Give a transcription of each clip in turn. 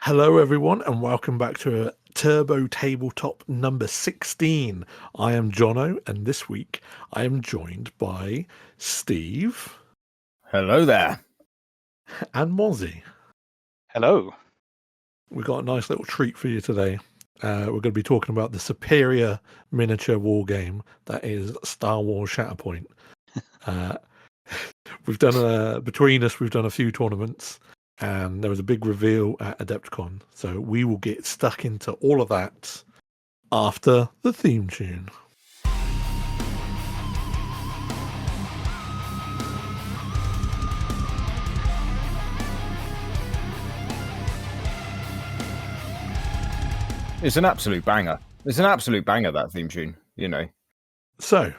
Hello, everyone, and welcome back to a Turbo Tabletop number 16. I am Jono, and this week I am joined by Steve. Hello there. And Mozzy. Hello. We've got a nice little treat for you today. We're going to be talking about the superior miniature war game that is Star Wars Shatterpoint. We've done between us, we've done a few tournaments. And there was a big reveal at Adepticon. So we will get stuck into all of that after the theme tune. It's an absolute banger. It's an absolute banger, that theme tune, you know. So,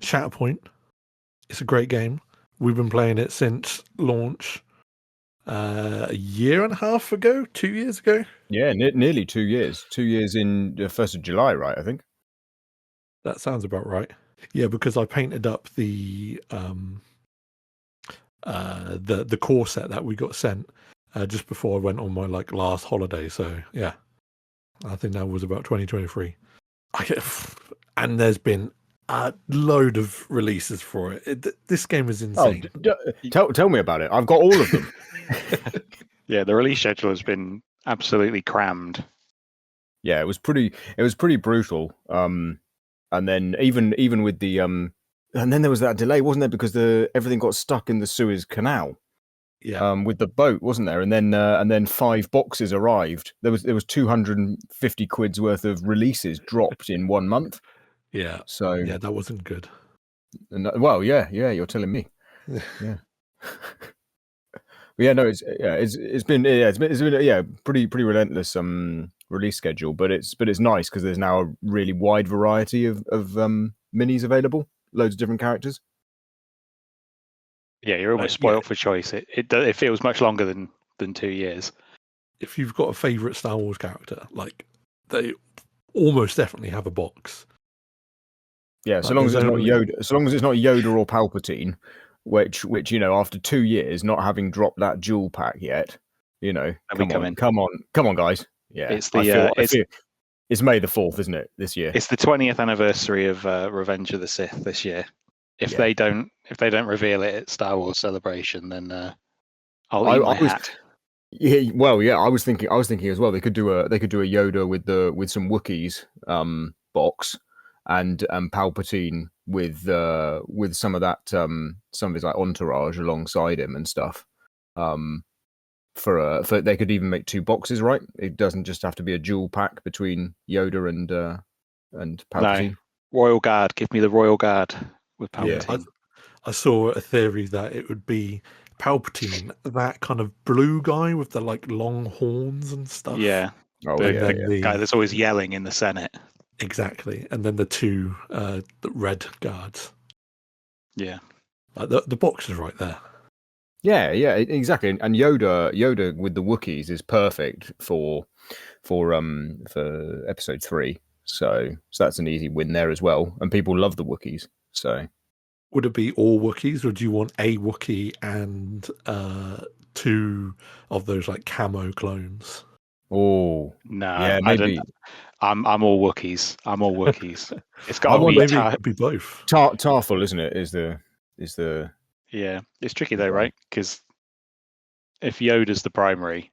Shatterpoint. It's a great game. We've been playing it since launch. A year and a half ago, 2 years ago. Yeah, nearly 2 years. 2 years in the 1st of July, right? I think that sounds about right. Yeah, because I painted up the core set that we got sent just before I went on my last holiday. So yeah, I think that was about 2023. And there's been a load of releases for it. This game is insane. Tell me about it. I've got all of them. Yeah, the release schedule has been absolutely crammed. Yeah, it was pretty brutal. And then even with the and then there was that delay, wasn't there? Because everything got stuck in the Suez Canal. Yeah. With the boat, wasn't there? And then 5 boxes arrived. There was 250 quid's worth of releases dropped in 1 month. Yeah. So yeah, that wasn't good. And well, yeah, you're telling me. Yeah. Yeah, no, it's been pretty relentless release schedule, but it's nice because there's now a really wide variety of minis available, loads of different characters. Yeah, you're almost spoiled for choice. It feels much longer than 2 years. If you've got a favorite Star Wars character, they almost definitely have a box. Yeah, so long as it's not Yoda, so long as it's not Yoda or Palpatine, which after 2 years not having dropped that dual pack yet, come on, guys. Yeah, it's the it's May the 4th, isn't it? This year. It's the 20th anniversary of Revenge of the Sith this year. If they don't reveal it at Star Wars Celebration, then I'll eat my hat. Yeah, well, yeah, I was thinking as well. They could do a Yoda with some Wookiees box. And Palpatine with some of that some of his entourage alongside him and stuff. For they could even make 2 boxes, right? It doesn't just have to be a dual pack between Yoda and Palpatine. No. Royal Guard, give me the Royal Guard with Palpatine. Yeah. I saw a theory that it would be Palpatine, that kind of blue guy with the long horns and stuff. Yeah. The guy that's always yelling in the Senate. Exactly, and then the 2 the red guards. Yeah, the box is right there. Yeah, exactly. And Yoda with the Wookiees is perfect for episode 3. So that's an easy win there as well. And people love the Wookiees. So would it be all Wookiees, or do you want a Wookiee and 2 of those camo clones? Oh no, yeah, maybe. I'm all Wookiees. It's got to be maybe it could be both. Tarful, isn't it? Is the yeah? It's tricky though, right? Because if Yoda's the primary,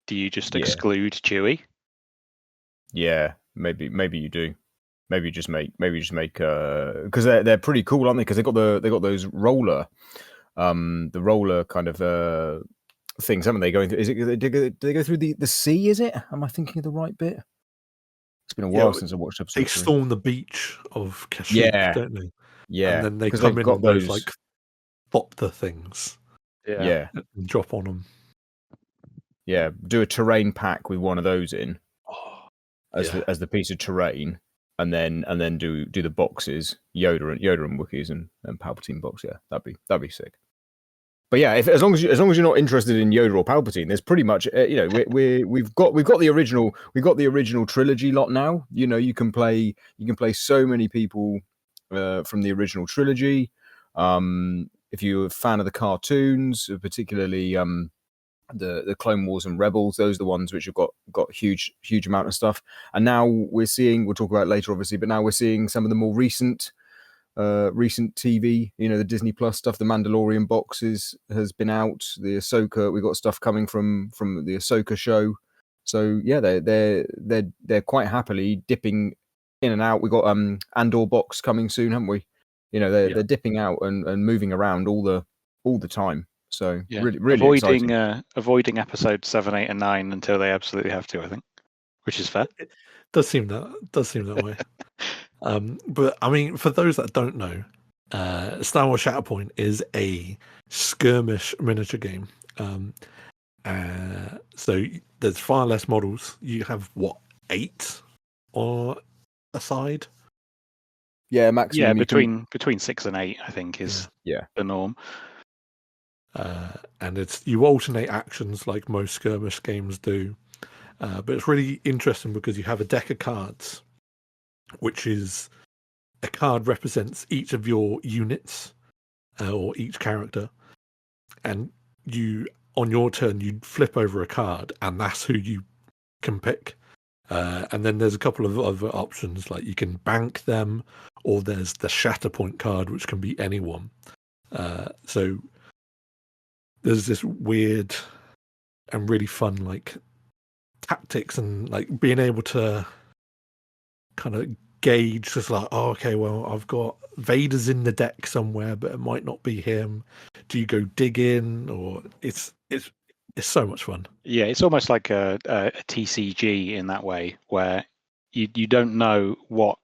do you just exclude Chewie? Yeah, maybe you do. Maybe just make because they're pretty cool, aren't they? Because they got those roller, the roller kind of things, haven't they? Going through, do they go through the sea? Is it? Am I thinking of the right bit? It's been a while since I watched episode 3. They storm the beach of Kashyyyk, don't they? Yeah, and then they come in on those thopter things. Yeah, and drop on them. Yeah, do a terrain pack with one of those in as the piece of terrain, and then do the boxes, Yoda and Wookiees and Palpatine box. Yeah, that'd be sick. But yeah, as long as you're not interested in Yoda or Palpatine, there's pretty much we've got the original trilogy lot now. You can play so many people from the original trilogy. If you're a fan of the cartoons, particularly the Clone Wars and Rebels. Those are the ones which have got huge amount of stuff. And now we'll talk about it later, obviously, but now we're seeing some of the more recent TV, the Disney Plus stuff. The Mandalorian boxes has been out. The Ahsoka, we've got stuff coming from the Ahsoka show. So yeah, they're quite happily dipping in and out. We got Andor box coming soon, haven't we? They're dipping out and moving around all the time. So really exciting. Avoiding episodes 7, 8, and 9 until they absolutely have to, I think, which is fair. It does seem that way. But I mean, for those that don't know, Star Wars Shatterpoint is a skirmish miniature game. So there's far less models. You have 8 or a side? Yeah, maximum. Yeah, between 6 and 8, I think, is the norm. And you alternate actions like most skirmish games do. But it's really interesting because you have a deck of cards, which is a card represents each of your units or each character, and on your turn you flip over a card, and that's who you can pick. And then there's a couple of other options, like you can bank them, or there's the Shatterpoint card, which can be anyone. So there's this weird and really fun like tactics and like being able to kind of gauge, just like, oh, okay, well, I've got Vader's in the deck somewhere, but it might not be him. Do you go dig in, or it's so much fun. Yeah, it's almost like a TCG in that way, where you don't know what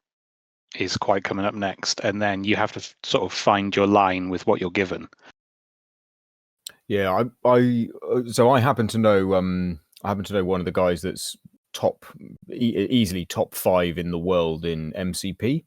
is quite coming up next, and then you have to sort of find your line with what you're given. Yeah, I happen to know one of the guys that's easily top 5 in the world in MCP.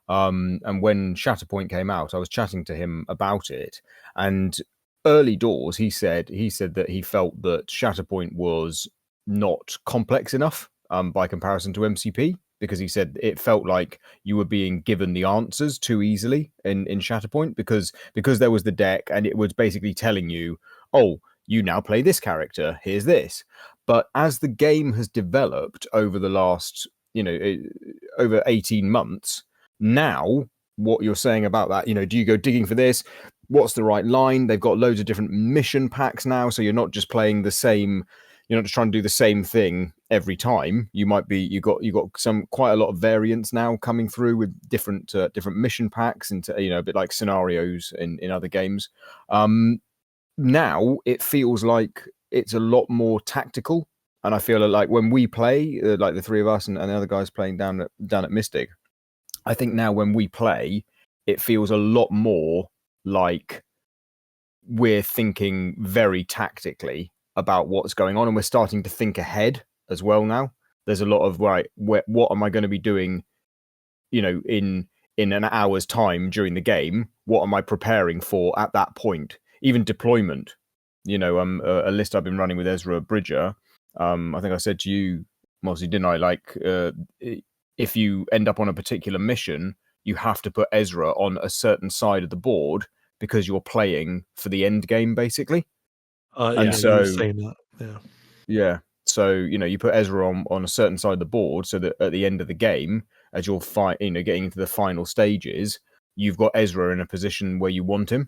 And when Shatterpoint came out, I was chatting to him about it, and early doors, he said that he felt that Shatterpoint was not complex enough by comparison to MCP, because he said it felt like you were being given the answers too easily in Shatterpoint, because there was the deck and it was basically telling you, oh, you now play this character, here's this. But as the game has developed over the last, over 18 months, now what you're saying about that, do you go digging for this? What's the right line? They've got loads of different mission packs now, so you're not just playing the same. You're not just trying to do the same thing every time. You got quite a lot of variants now coming through with different mission packs and a bit like scenarios in other games. Now it feels like it's a lot more tactical, and I feel like when we play, like the three of us and the other guys playing down at Mystic, I think now when we play, it feels a lot more like we're thinking very tactically about what's going on, and we're starting to think ahead as well now. There's a lot of what am I going to be doing, in an hour's time during the game? What am I preparing for at that point? Even deployment, a list I've been running with Ezra Bridger. I think I said to you, Mozzy, didn't I? Like, if you end up on a particular mission, you have to put Ezra on a certain side of the board because you're playing for the end game, basically. And so, you were saying that, yeah. So you put Ezra on a certain side of the board, so that at the end of the game, as you're getting into the final stages, you've got Ezra in a position where you want him.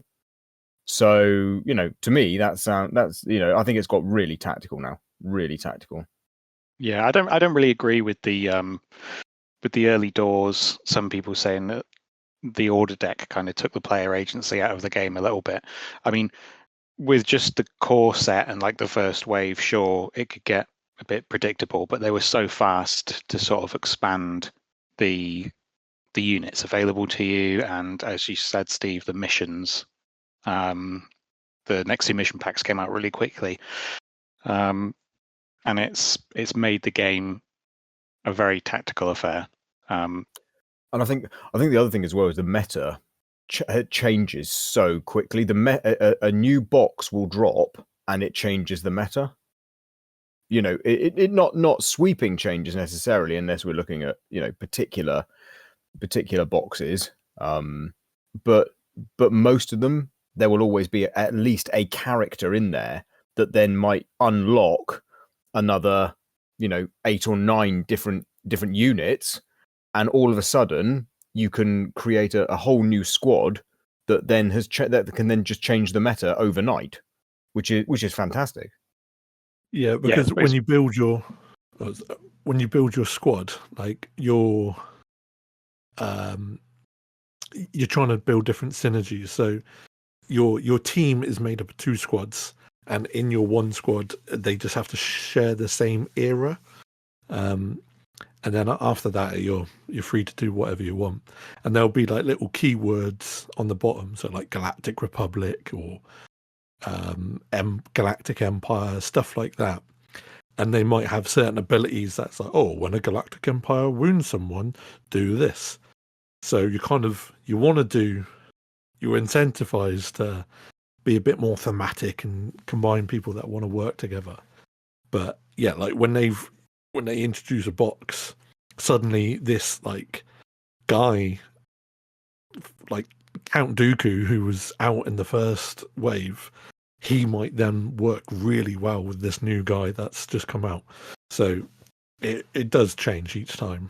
So to me, that's I think it's got really tactical now, really tactical. Yeah, I don't really agree with the early doors. Some people saying that the order deck kind of took the player agency out of the game a little bit. I mean, with just the core set and like the first wave, sure, it could get a bit predictable, but they were so fast to sort of expand the units available to you, and as you said, Steve, the missions. The next 2 mission packs came out really quickly, and it's made the game a very tactical affair. And I think the other thing as well is the meta changes so quickly. A new box will drop and it changes the meta. It not sweeping changes necessarily, unless we're looking at particular boxes. But most of them, there will always be at least a character in there that then might unlock another, 8 or 9 different units, and all of a sudden you can create a whole new squad that then that can then just change the meta overnight, which is fantastic. Yeah, because when you build your squad, like you're trying to build different synergies. So your team is made up of 2 squads, and in your one squad they just have to share the same era. And then after that, you're free to do whatever you want. And there'll be like little keywords on the bottom, so like Galactic Republic or Galactic Empire, stuff like that. And they might have certain abilities that's like, oh, when a Galactic Empire wounds someone, do this. So you're incentivized to be a bit more thematic and combine people that want to work together. But yeah, like when they introduce a box, suddenly this like guy, like Count Dooku, who was out in the first wave, he might then work really well with this new guy that's just come out. So it does change each time.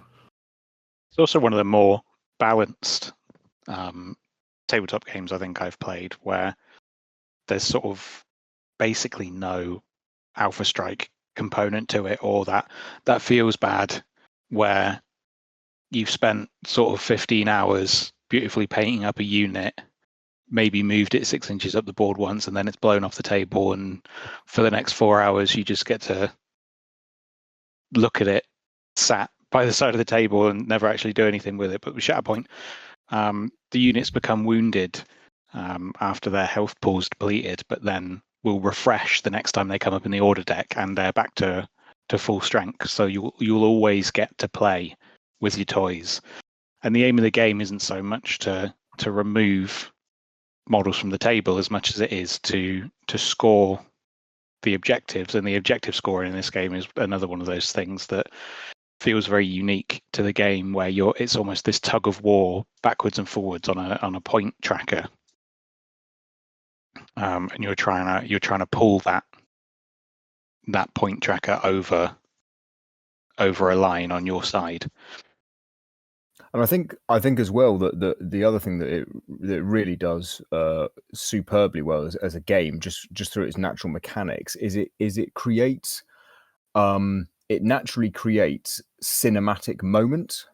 It's also one of the more balanced tabletop games I think I've played, where there's sort of basically no Alpha Strike component to it, or that feels bad, where you've spent sort of 15 hours beautifully painting up a unit, maybe moved it 6 inches up the board once, and then it's blown off the table, and for the next 4 hours you just get to look at it sat by the side of the table and never actually do anything with it. But with Shatterpoint, the units become wounded after their health pool's depleted, but then will refresh the next time they come up in the order deck, and they're back to full strength. So you'll always get to play with your toys. And the aim of the game isn't so much to remove models from the table as much as it is to score the objectives. And the objective scoring in this game is another one of those things that feels very unique to the game, where it's almost this tug of war backwards and forwards on a point tracker, and you're trying to pull that point tracker over a line on your side. And I think as well that the other thing that it really does superbly well as a game, just through its natural mechanics, is it creates it naturally creates cinematic moments,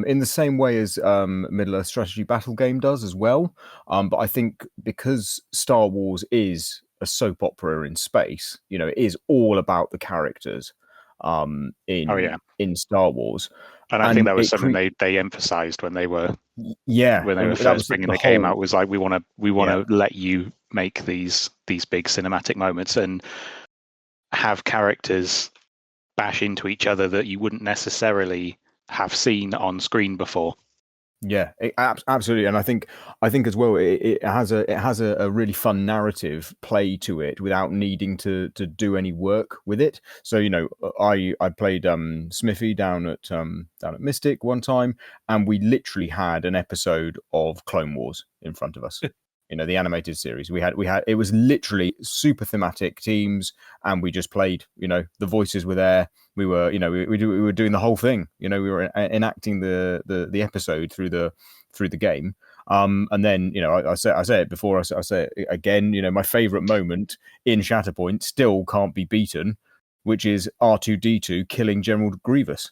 in the same way as Middle-earth strategy battle game does as well. But I think because Star Wars is a soap opera in space, it is all about the characters in Star Wars. And I think that was something they emphasized when they were first bringing the game out, was like, we want to let you make these big cinematic moments and have characters bash into each other that you wouldn't necessarily have seen on screen before. Yeah, absolutely. And I think as well, it has a really fun narrative play to it without needing to do any work with it. So I played Smithy down at Mystic one time, and we literally had an episode of Clone Wars in front of us. The animated series. We had it was literally super thematic teams, and we just played. The voices were there. We were we were doing the whole thing. We were enacting the episode through the game. And then I say it before, I say it again. My favorite moment in Shatterpoint still can't be beaten, which is R2-D2 killing General Grievous.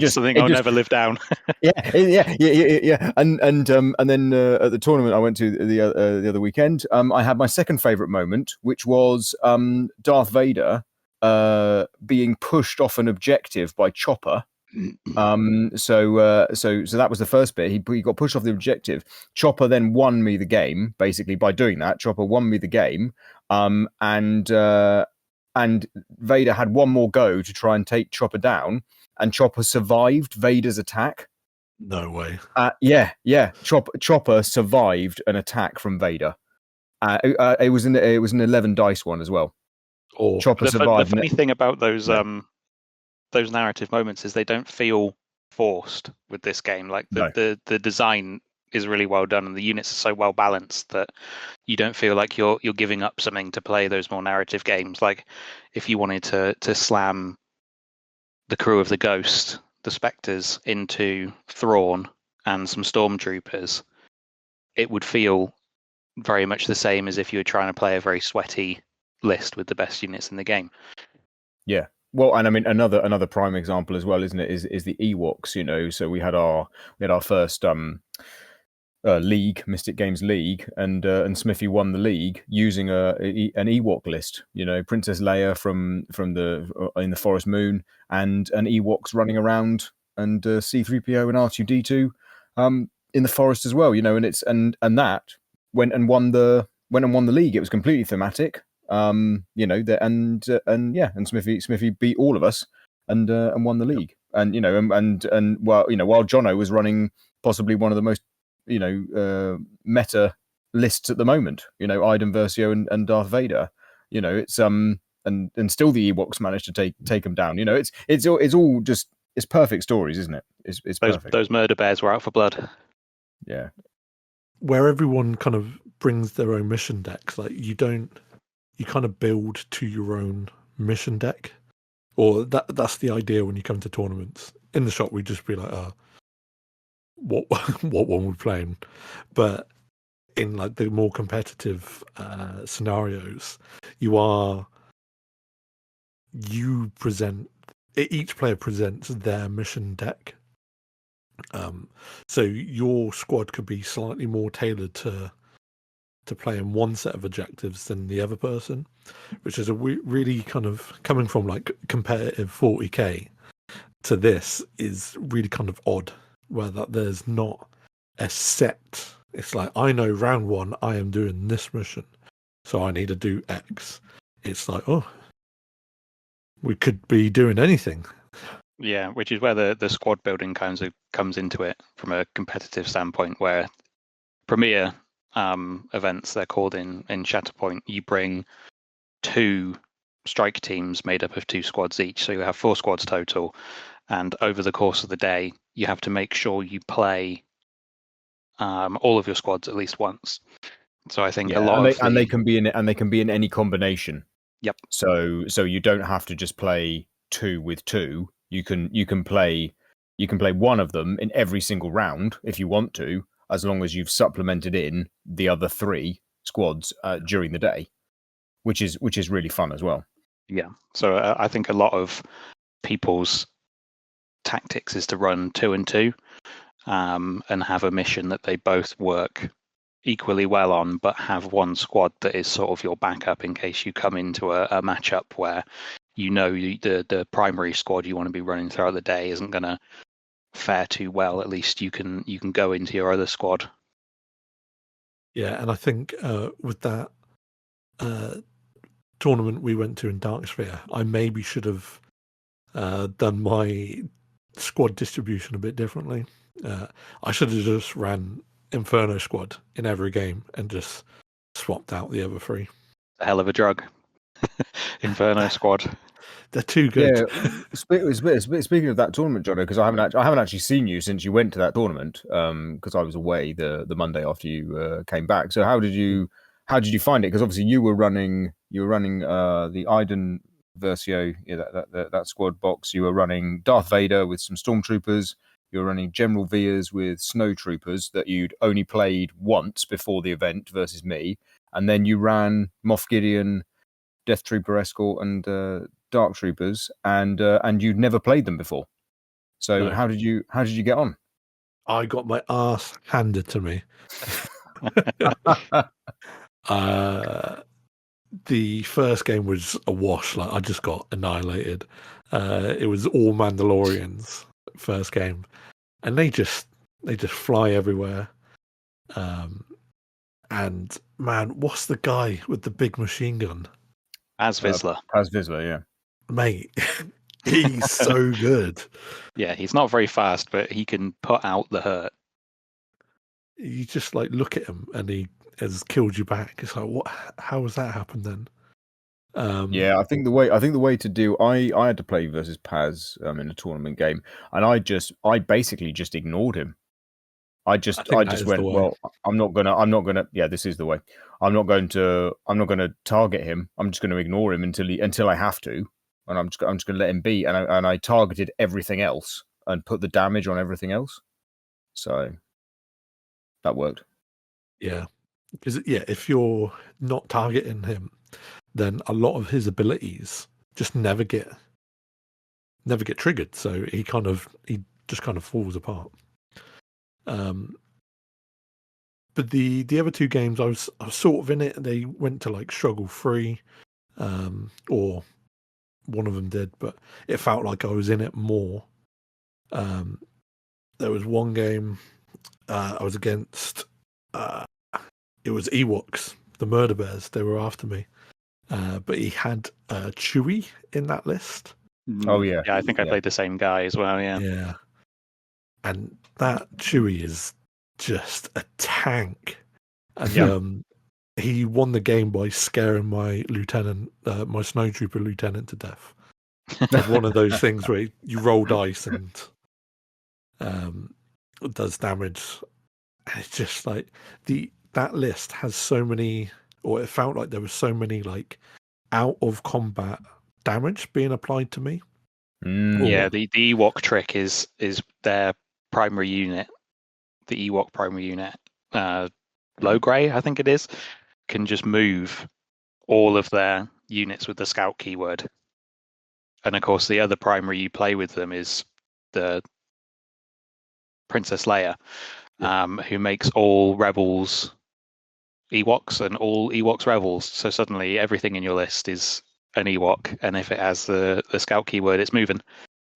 Something I'll never live down. Yeah. And then at the tournament I went to the other weekend, I had my second favorite moment, which was Darth Vader being pushed off an objective by Chopper. So that was the first bit. He got pushed off the objective. Chopper then won me the game. Basically, by doing that, Chopper won me the game. And Vader had one more go to try and take Chopper down, and Chopper survived Vader's attack. No way. Yeah. Chopper survived an attack from Vader. It was an 11 dice one as well. Chopper survived. The funny thing about those narrative moments is they don't feel forced with this game. Like the design is really well done, and the units are so well balanced that you don't feel like you're giving up something to play those more narrative games. Like if you wanted to slam the crew of the Ghost, the Spectres, into Thrawn and some Stormtroopers, it would feel very much the same as if you were trying to play a very sweaty list with the best units in the game. Yeah. Well, and I mean another prime example as well, isn't it? Is the Ewoks? You know, so we had our first league, Mystic Games League, and Smithy won the league using an Ewok list. You know, Princess Leia from the in the Forest Moon, and Ewoks running around, and C-3PO and R2-D2 in the forest as well. You know, and it's and that went and won the league. It was completely thematic. You know, and Smithy beat all of us and won the league. And you know, and well, you know, while Jono was running possibly one of the most, you know, meta lists at the moment. You know, Iden Versio and Darth Vader. You know, it's and still the Ewoks managed to take them down. You know, it's all just it's perfect stories, isn't it? It's perfect. Those murder bears were out for blood. Yeah, where everyone kind of brings their own mission decks. Like you kind of build to your own mission deck, or that's the idea when you come to tournaments. In the shop, we just be like, what one we're playing, but in like the more competitive scenarios, each player presents their mission deck. So your squad could be slightly more tailored to play in one set of objectives than the other person, which is a really kind of coming from like competitive 40k to this is really kind of odd, where that there's not a set. It's like, I know round one I am doing this mission, so I need to do X. It's like, oh, we could be doing anything. Yeah, which is where the squad building kind of comes into it from a competitive standpoint, where Premier events, they're called in Shatterpoint, you bring 2 strike teams made up of 2 squads each, so you have 4 squads total, and over the course of the day you have to make sure you play all of your squads at least once. So I think a lot they can be in any combination. Yep. So you don't have to just play 2 with 2. You can play one of them in every single round if you want to, as long as you've supplemented in the other 3 squads during the day, which is really fun as well. Yeah. So I think a lot of people's tactics is to run 2 and 2, and have a mission that they both work equally well on, but have one squad that is sort of your backup in case you come into a matchup where you know the primary squad you want to be running throughout the day isn't going to fare too well. At least you can go into your other squad. Yeah, and I think with that tournament we went to in Darksphere, I maybe should have done my squad distribution a bit differently. I should have just ran Inferno squad in every game and just swapped out the other 3. A hell of a drug. Inferno squad. They're too good. Yeah. Speaking of that tournament, Jono, because I haven't actually seen you since you went to that tournament, because I was away the Monday after you came back. So how did you find it? Because obviously you were running the Iden Versio, that squad box. You were running Darth Vader with some Stormtroopers. You were running General Veers with Snow Troopers that you'd only played once before the event versus me, and then you ran Moff Gideon, Death Trooper Escort, and Dark Troopers, and you'd never played them before. So no. How did you get on? I got my ass handed to me. The first game was a wash. Like I just got annihilated. It was all Mandalorians first game, and they just fly everywhere. And man, what's the guy with the big machine gun? As Vizsla. Yeah. Mate, he's so good. Yeah, he's not very fast, but he can put out the hurt. You just like look at him and he has killed you back. It's like, what? How has that happened then? Yeah, I think the way to do. I had to play versus Paz in a tournament game, and I basically just ignored him. I just that is the went, way. well, I'm not gonna. Yeah, this is the way. I'm not going to target him. I'm just going to ignore him until I have to, and I'm just going to let him be. And I targeted everything else and put the damage on everything else. So that worked. Yeah, because if you're not targeting him, then a lot of his abilities just never get triggered. So he just kind of falls apart. But the other two games, I was sort of in it. They went to like struggle 3, or one of them did, but it felt like I was in it more. There was one game I was against. It was Ewoks, the murder bears. They were after me, but he had Chewie in that list. Oh yeah, I think I played the same guy as well. Yeah, and that Chewie is just a tank. And he won the game by scaring my lieutenant, my snowtrooper lieutenant, to death. It's one of those things where you roll dice and it does damage. And it's just like that list has so many, or it felt like there was so many like out of combat damage being applied to me. Yeah, the Ewok trick is their primary unit, the Ewok primary unit, low grey, I think it is, can just move all of their units with the scout keyword. And of course, the other primary you play with them is the Princess Leia, who makes all rebels Ewoks and all Ewoks rebels. So suddenly everything in your list is an Ewok, and if it has the scout keyword, it's moving.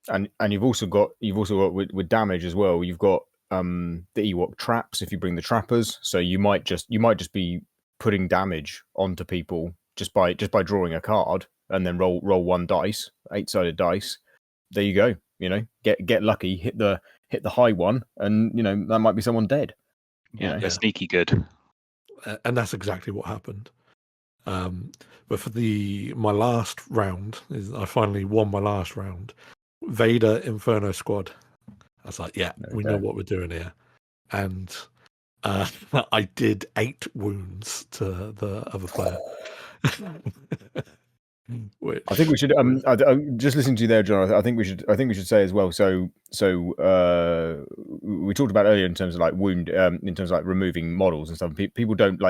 And you've also got with damage as well. You've got the Ewok traps if you bring the trappers. So you might just be putting damage onto people just by drawing a card and then roll one dice, 8-sided dice. There you go. Get lucky, hit the high one, and that might be someone dead. They're sneaky good. And that's exactly what happened. But for my last round, I finally won my last round. Vader Inferno Squad. I was like, we know what we're doing here. And I did 8 wounds to the other player. I think we should. Just listening to you there, John. I think we should say as well. So we talked about earlier in terms of like wound, in terms of like removing models and stuff. People don't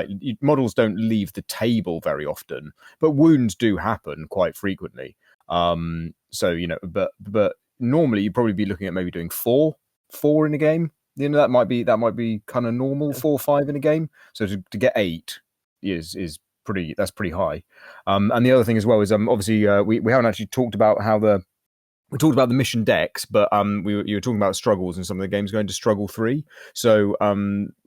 models don't leave the table very often, but wounds do happen quite frequently. But normally you'd probably be looking at maybe doing four in a game. That might be kind of normal. 4 or 5 in a game. So to get 8 is pretty high. And the other thing as well is obviously we haven't actually talked about we talked about the mission decks, but you were talking about struggles and some of the games going to struggle 3. So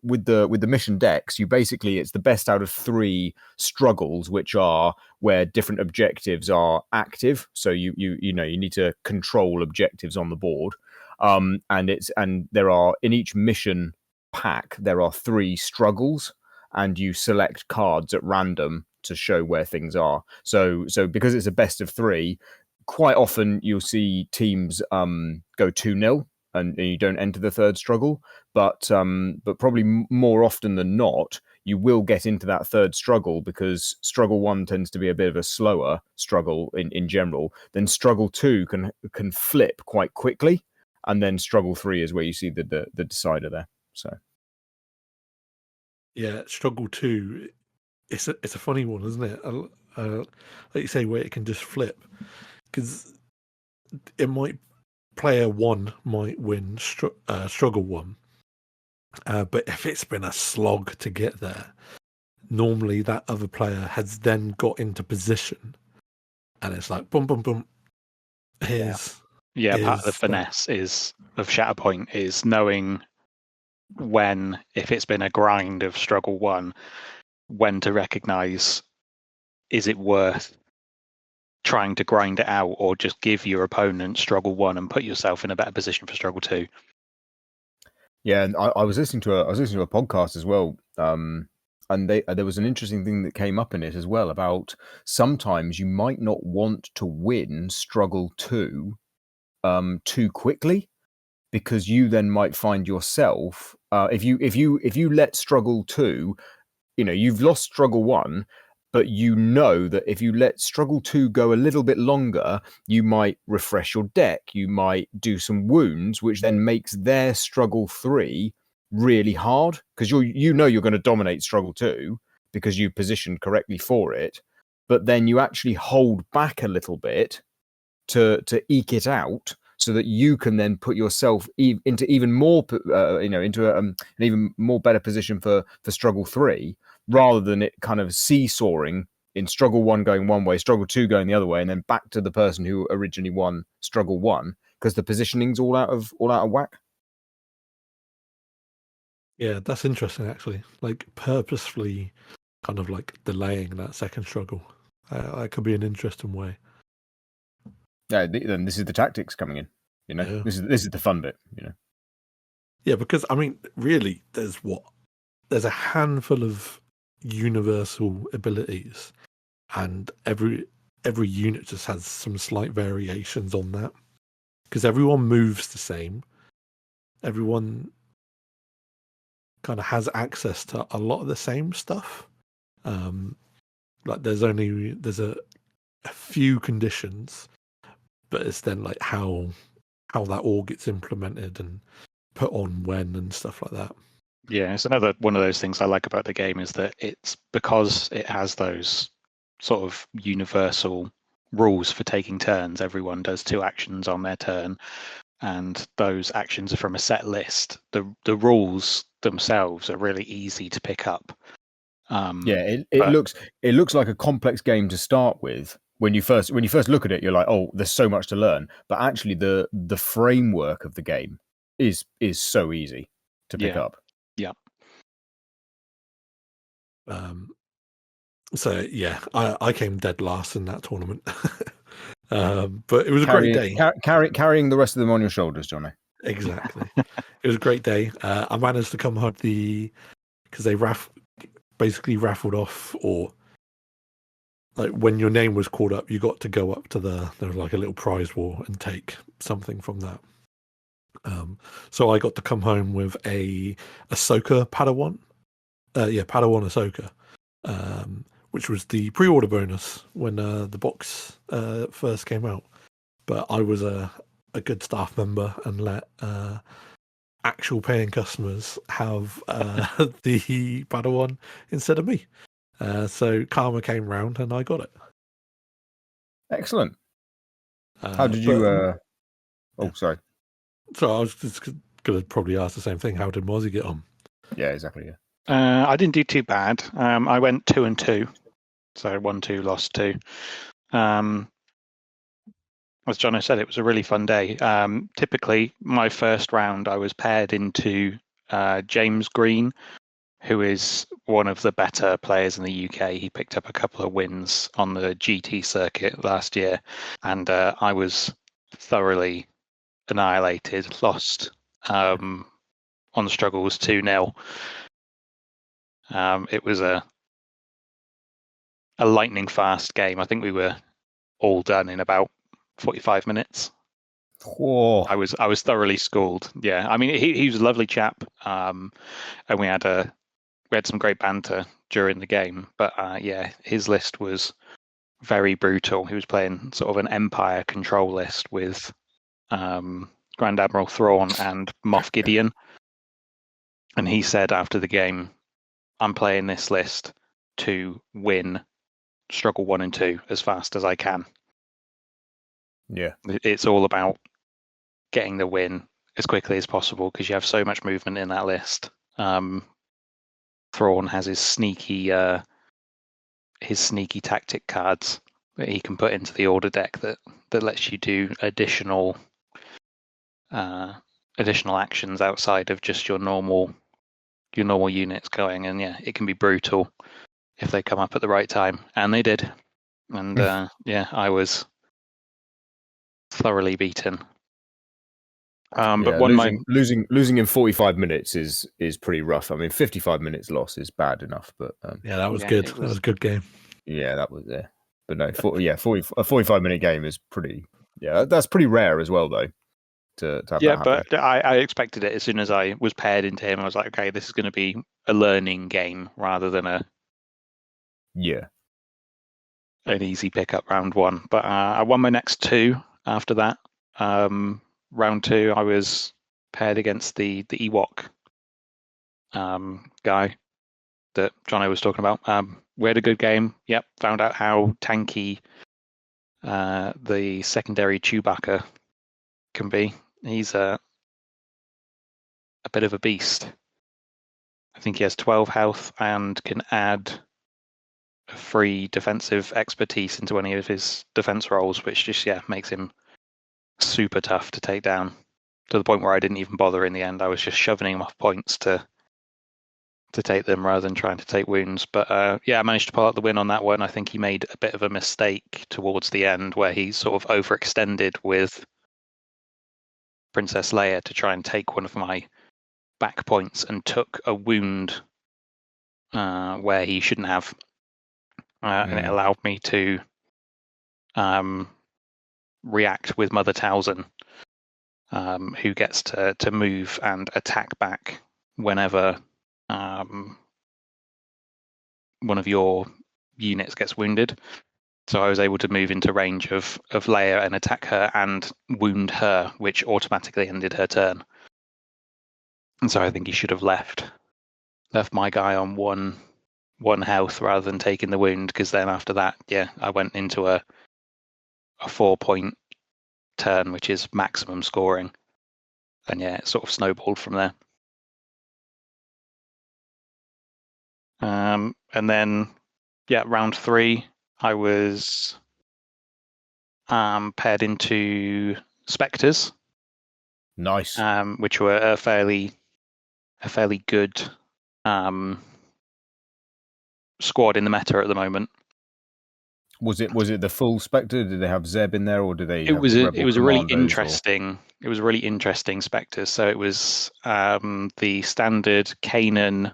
with the mission decks, you basically it's the best out of 3 struggles, which are where different objectives are active. So you need to control objectives on the board. And there are in each mission pack there are 3 struggles, and you select cards at random to show where things are. So because it's a best of 3, quite often you'll see teams go 2-0 and you don't enter the third struggle. But probably more often than not, you will get into that third struggle because struggle 1 tends to be a bit of a slower struggle in general. Then struggle 2 can flip quite quickly, and then struggle 3 is where you see the decider there. So. Yeah, struggle 2. It's a funny one, isn't it? Like you say, where it can just flip, because player 1 might win struggle 1, but if it's been a slog to get there, normally that other player has then got into position, and it's like boom, boom, boom. Part of the finesse of Shatterpoint is knowing when, if it's been a grind of struggle 1, when to recognize, is it worth trying to grind it out, or just give your opponent struggle 1 and put yourself in a better position for struggle 2. Yeah, and I was listening to a podcast as well, and there was an interesting thing that came up in it as well about sometimes you might not want to win struggle 2 too quickly, because you then might find yourself if you let struggle 2, you've lost struggle 1, but you know that if you let struggle 2 go a little bit longer, you might refresh your deck, you might do some wounds, which then makes their struggle 3 really hard, because you're going to dominate struggle 2 because you positioned correctly for it, but then you actually hold back a little bit to eke it out, so that you can then put yourself into even more into an even more better position for struggle 3, rather than it kind of seesawing in struggle 1 going one way, struggle 2 going the other way, and then back to the person who originally won struggle 1, because the positioning's all out of whack. Yeah, that's interesting actually. Like purposefully kind of like delaying that second struggle. That could be an interesting way. Yeah, then this is the tactics coming in. Yeah. This is the fun bit. Yeah, because I mean, really, there's a handful of universal abilities, and every unit just has some slight variations on that. Because everyone moves the same. Everyone kind of has access to a lot of the same stuff. Like there's a few conditions, but it's then like how that all gets implemented and put on when and stuff like that. Yeah, it's another one of those things I like about the game, is that it's because it has those sort of universal rules for taking turns. Everyone does 2 actions on their turn, and those actions are from a set list. The rules themselves are really easy to pick up. It looks like a complex game to start with. When you first look at it, you're like, oh, there's so much to learn. But actually, the framework of the game is so easy to pick up. Yeah. So yeah, I came dead last in that tournament. But it was a great day. Carrying the rest of them on your shoulders, Johnny. Exactly. It was a great day. I managed to come home because they basically raffled off, or like when your name was called up, you got to go up to there was like a little prize wall and take something from that. So I got to come home with a Ahsoka Padawan. Padawan Ahsoka. Which was the pre-order bonus when the box first came out. But I was a good staff member and let actual paying customers have the Padawan instead of me. So karma came round and I got it. Excellent. How did you... sorry. So I was just going to probably ask the same thing. How did Mozzy get on? Yeah, exactly. Yeah. I didn't do too bad. I went 2-2, so 1-2, lost 2. As Jono said, it was a really fun day. Typically, my first round, I was paired into James Green, who is one of the better players in the UK. He picked up a couple of wins on the GT circuit last year, and I was thoroughly annihilated, lost on struggles 2-0. It was a lightning fast game. I think we were all done in about 45 minutes. Whoa. I was thoroughly schooled. Yeah, I mean he was a lovely chap, and we had some great banter during the game. But his list was very brutal. He was playing sort of an Empire control list with Grand Admiral Thrawn and Moff Gideon, and he said after the game, "I'm playing this list to win struggle 1 and 2 as fast as I can." Yeah, it's all about getting the win as quickly as possible because you have so much movement in that list. Thrawn has his sneaky tactic cards that he can put into the order deck that lets you do additional actions outside of just your normal units going, and it can be brutal if they come up at the right time, and they did. And I was thoroughly beaten. But losing in 45 minutes is pretty rough. I mean, 55 minutes loss is bad enough, but that was good. That was a good game. Yeah, that was there. But no, a 45-minute game is pretty. Yeah, that's pretty rare as well, though. to have Yeah, that happen. but I expected it as soon as I was paired into him. I was like, okay, this is going to be a learning game rather than an easy pickup round one. But I won my next two after that. Round two, I was paired against the Ewok guy that Jono was talking about. We had a good game. Yep, found out how tanky the secondary Chewbacca can be. He's a bit of a beast. I think he has 12 health and can add a free defensive expertise into any of his defense rolls, which just makes him super tough to take down. To the point where I didn't even bother in the end. I was just shoving him off points to take them rather than trying to take wounds. But I managed to pull out the win on that one. I think he made a bit of a mistake towards the end where he sort of overextended with Princess Leia to try and take one of my back points and took a wound where he shouldn't have. And it allowed me to react with Mother Talzin, who gets to move and attack back whenever one of your units gets wounded. So I was able to move into range of Leia and attack her and wound her, which automatically ended her turn. And so I think he should have left my guy on one health rather than taking the wound, because then after that, I went into a 4-point turn, which is maximum scoring. And it sort of snowballed from there. And then, round 3, I was paired into Spectres. Nice. Which were a fairly good squad in the meta at the moment. Was it the full Spectre? Did they have Zeb in there, or did they? It was a really interesting. It was a really interesting Spectre. So it was the standard Kanan,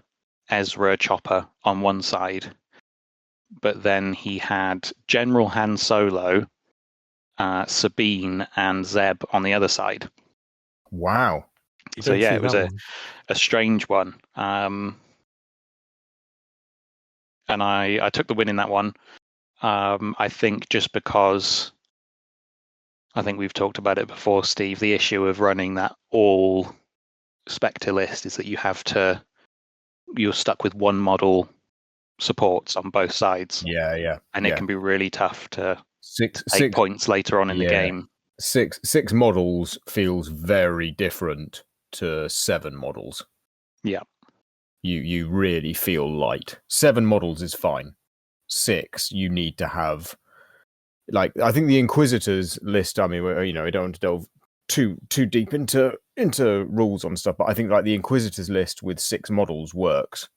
Ezra chopper on one side, but then he had General Han Solo, Sabine, and Zeb on the other side. Wow. So it was a strange one. And I took the win in that one. I think just because I think we've talked about it before, Steve, the issue of running that all Spectre list is that you're stuck with one model supports on both sides. Yeah. And it can be really tough to take six points later on in the game. Six models feels very different to 7 models. Yeah. You really feel light. 7 models is fine. 6, you need to have, like, I think the Inquisitors list, I mean, I don't want to delve too deep into rules on stuff, but I think like the Inquisitors list with 6 models works,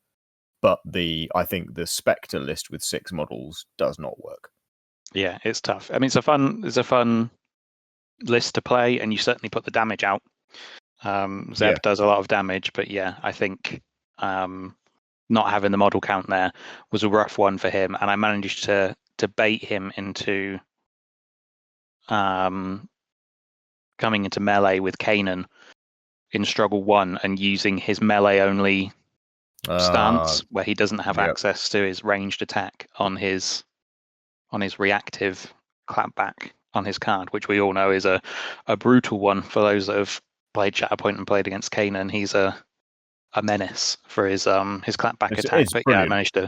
but I think the Spectre list with 6 models does not work. Yeah, it's tough. I mean, it's a fun list to play, and you certainly put the damage out. Zeb does a lot of damage, but I think not having the model count there was a rough one for him, and I managed to bait him into coming into melee with Kanan in Struggle 1 and using his melee only stance, where he doesn't have access to his ranged attack on his reactive clapback on his card, which we all know is a brutal one for those that have played Shatterpoint and played against Kanan. He's a menace for his clapback attack. But I managed to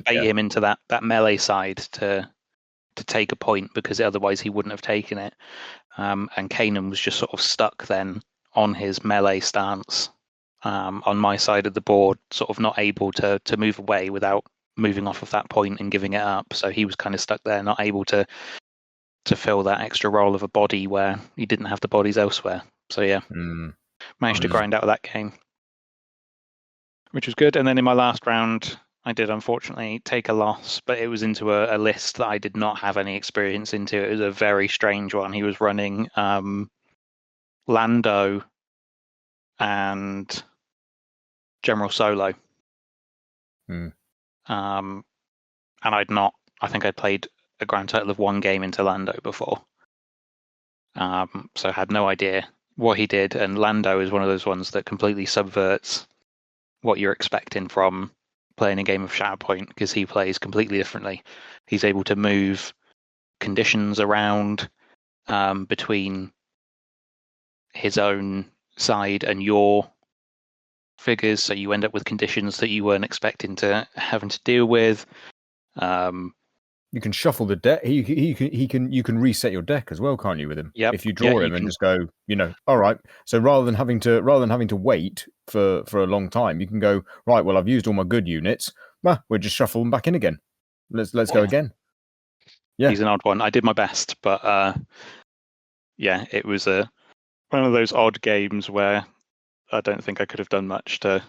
bait him into that melee side to take a point, because otherwise he wouldn't have taken it. And Kanan was just sort of stuck then on his melee stance on my side of the board, sort of not able to move away without moving off of that point and giving it up. So he was kind of stuck there, not able to fill that extra role of a body where he didn't have the bodies elsewhere. So managed to grind out of that game, which was good. And then in my last round, I did unfortunately take a loss, but it was into a list that I did not have any experience into. It was a very strange one. He was running Lando and General Solo. And I think I'd played a grand total of 1 game into Lando before. So I had no idea what he did, and Lando is one of those ones that completely subverts what you're expecting from playing a game of Shatterpoint, because he plays completely differently. He's able to move conditions around between his own side and your figures, so you end up with conditions that you weren't expecting to having to deal with. You can shuffle the deck. You can reset your deck as well, can't you? With him, Yep. if you draw him and just go, all right. So rather than having to wait for a long time, you can go, right. Well, I've used all my good units. We'll just shuffle them back in again. Let's go again. Yeah, he's an odd one. I did my best, but yeah, it was one of those odd games where I don't think I could have done much to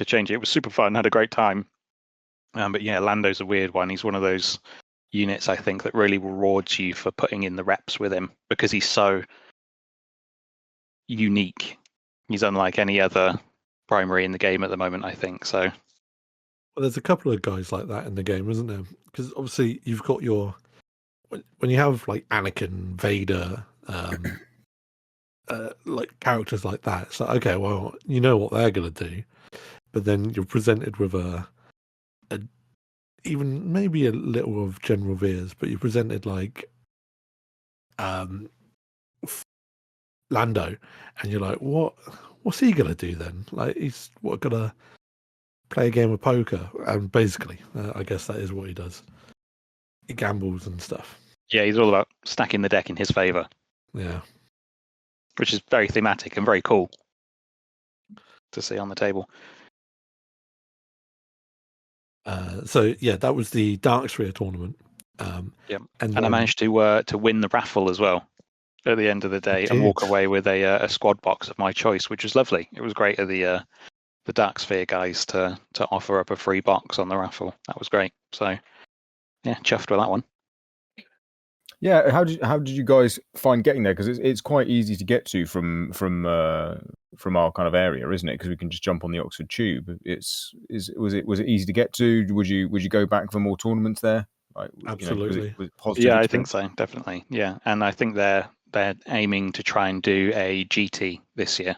change it. It was super fun. Had a great time. But yeah, Lando's a weird one. He's one of those units, I think, that really rewards you for putting in the reps with him, because he's so unique. He's unlike any other primary in the game at the moment, I think. So, well, there's a couple of guys like that in the game, isn't there? Because obviously you've got when you have like Anakin, Vader, like characters like that, it's like, okay, well, you know what they're gonna do, but then you're presented with a even maybe a little of General Veers, but you're presented like Lando, and you're like, what's he gonna do then? Like, he's gonna play a game of poker, and basically, I guess that is what he does. He gambles and stuff. yeah, he's all about stacking the deck in his favor. Yeah, which is very thematic and very cool to see on the table. So yeah, that was the Dark Sphere tournament. Yeah, and I managed to win the raffle as well at the end of the day, and walk away with a squad box of my choice, which was lovely. It was great of the Dark Sphere guys to offer up a free box on the raffle. That was great. So yeah, chuffed with that one. Yeah, how did you guys find getting there? Because it's quite easy to get to from our kind of area, isn't it? Because we can just jump on the Oxford Tube. Was it easy to get to? Would you go back for more tournaments there? Like, absolutely. Was it positive Yeah, experience? I think so, definitely. Yeah, and I think they're aiming to try and do a GT this year.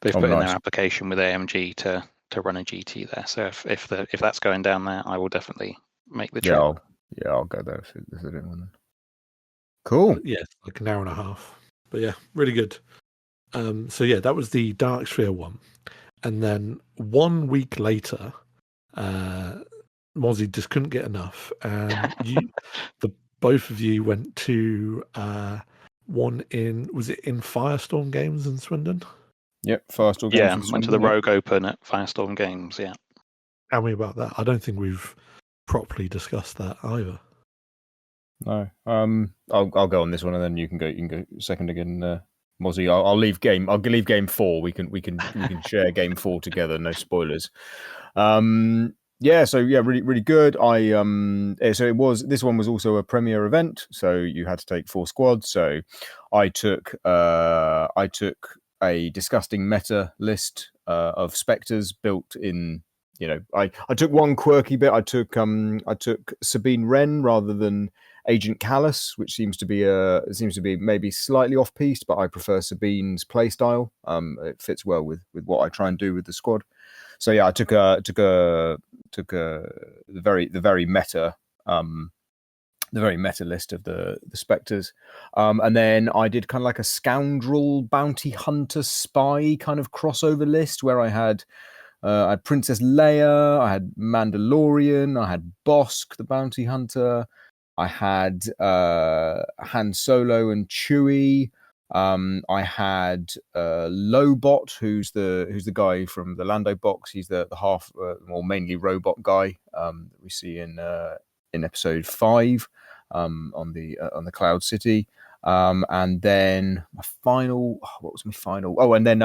They've put in their application with AMG to run a GT there. So if that's going down there, I will definitely make the trip. I'll go there if they don't want to. Cool. Yes, like an hour and a half. But yeah, really good. So yeah, that was the Dark Sphere one. And then 1 week later, Mozzy just couldn't get enough. And both of you went to one was it in Firestorm Games in Swindon? Yep, Firestorm Games. Yeah, went to the Rogue Open at Firestorm Games, yeah. Tell me about that. I don't think we've properly discussed that either. No. I'll go on this one, and then you can go second again, Mozzy. I'll leave game 4. We can share game 4 together. No spoilers. Really really good. This one was also a premier event, so you had to take 4 squads. So I took a disgusting meta list of spectres built in. I took one quirky bit. I took Sabine Wren rather than Agent Callus, which seems to be maybe slightly off piste, but I prefer Sabine's playstyle. It fits well with what I try and do with the squad. So yeah, I took the very meta list of the spectres, and then I did kind of like a scoundrel bounty hunter spy kind of crossover list where I had Princess Leia, I had Mandalorian, I had Bosk the bounty hunter, I had Han Solo and Chewie. I had Lobot, who's the guy from the Lando box. He's the half, mainly robot guy that we see in episode 5 on the Cloud City. And then what was my final? Oh, and then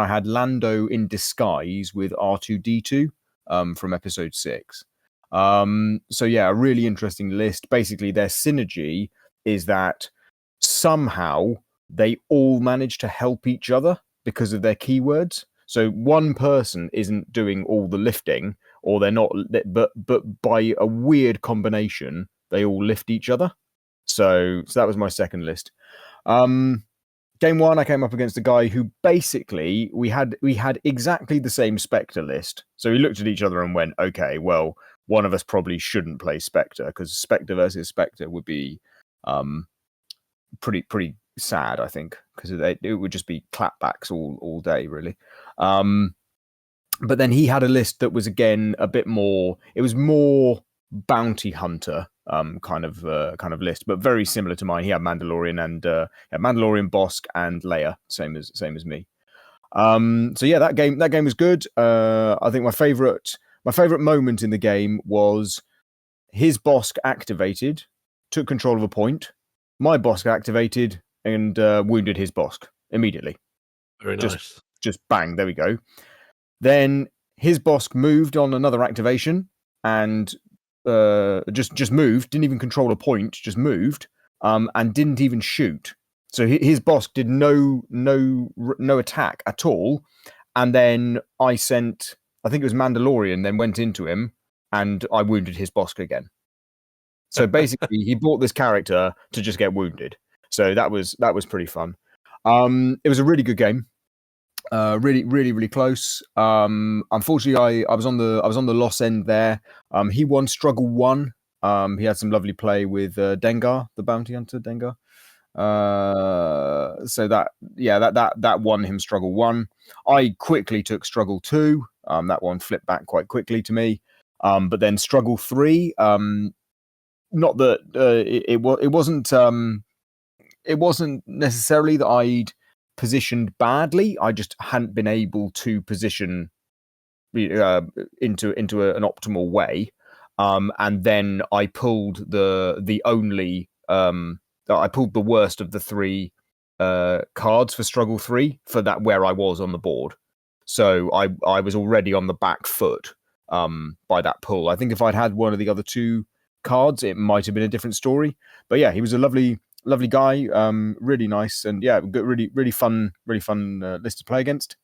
I had Lando in disguise with R2D2 from episode 6. So yeah, a really interesting list. Basically, their synergy is that somehow they all manage to help each other because of their keywords. So one person isn't doing all the lifting, or they're not, but by a weird combination, they all lift each other. So that was my second list. Game one, I came up against a guy who basically we had exactly the same Spectre list. So we looked at each other and went, okay, well, one of us probably shouldn't play Spectre because Spectre versus Spectre would be pretty sad, I think, because it would just be clapbacks all day, really. But then he had a list that was again a bit more. It was more bounty hunter kind of list, but very similar to mine. He had Mandalorian and Mandalorian, Bosk, and Leia, same as me. So yeah, that game was good. I think my favorite moment in the game was his Bosk activated, took control of a point. My Bosk activated and wounded his Bosk immediately. Very nice. Just bang, there we go. Then his Bosk moved on another activation and just moved, didn't even control a point, just moved, and didn't even shoot. So his Bosk did no attack at all. And then I think it was Mandalorian, then went into him, and I wounded his Bosk again. So basically, he bought this character to just get wounded. So that was pretty fun. It was a really good game. Really close. Unfortunately, I was on the loss end there. He won struggle 1. He had some lovely play with Dengar, the bounty hunter Dengar. So that won him struggle 1. I quickly took struggle 2. That one flipped back quite quickly to me. But then struggle 3. Not that it wasn't necessarily that I'd positioned badly. I just hadn't been able to position into an optimal way. And then I pulled I pulled the worst of the 3 cards for struggle 3 for that where I was on the board. So I was already on the back foot by that pull. I think if I'd had one of the other 2 cards, it might have been a different story. But yeah, he was a lovely guy, really nice, and yeah, really fun list to play against.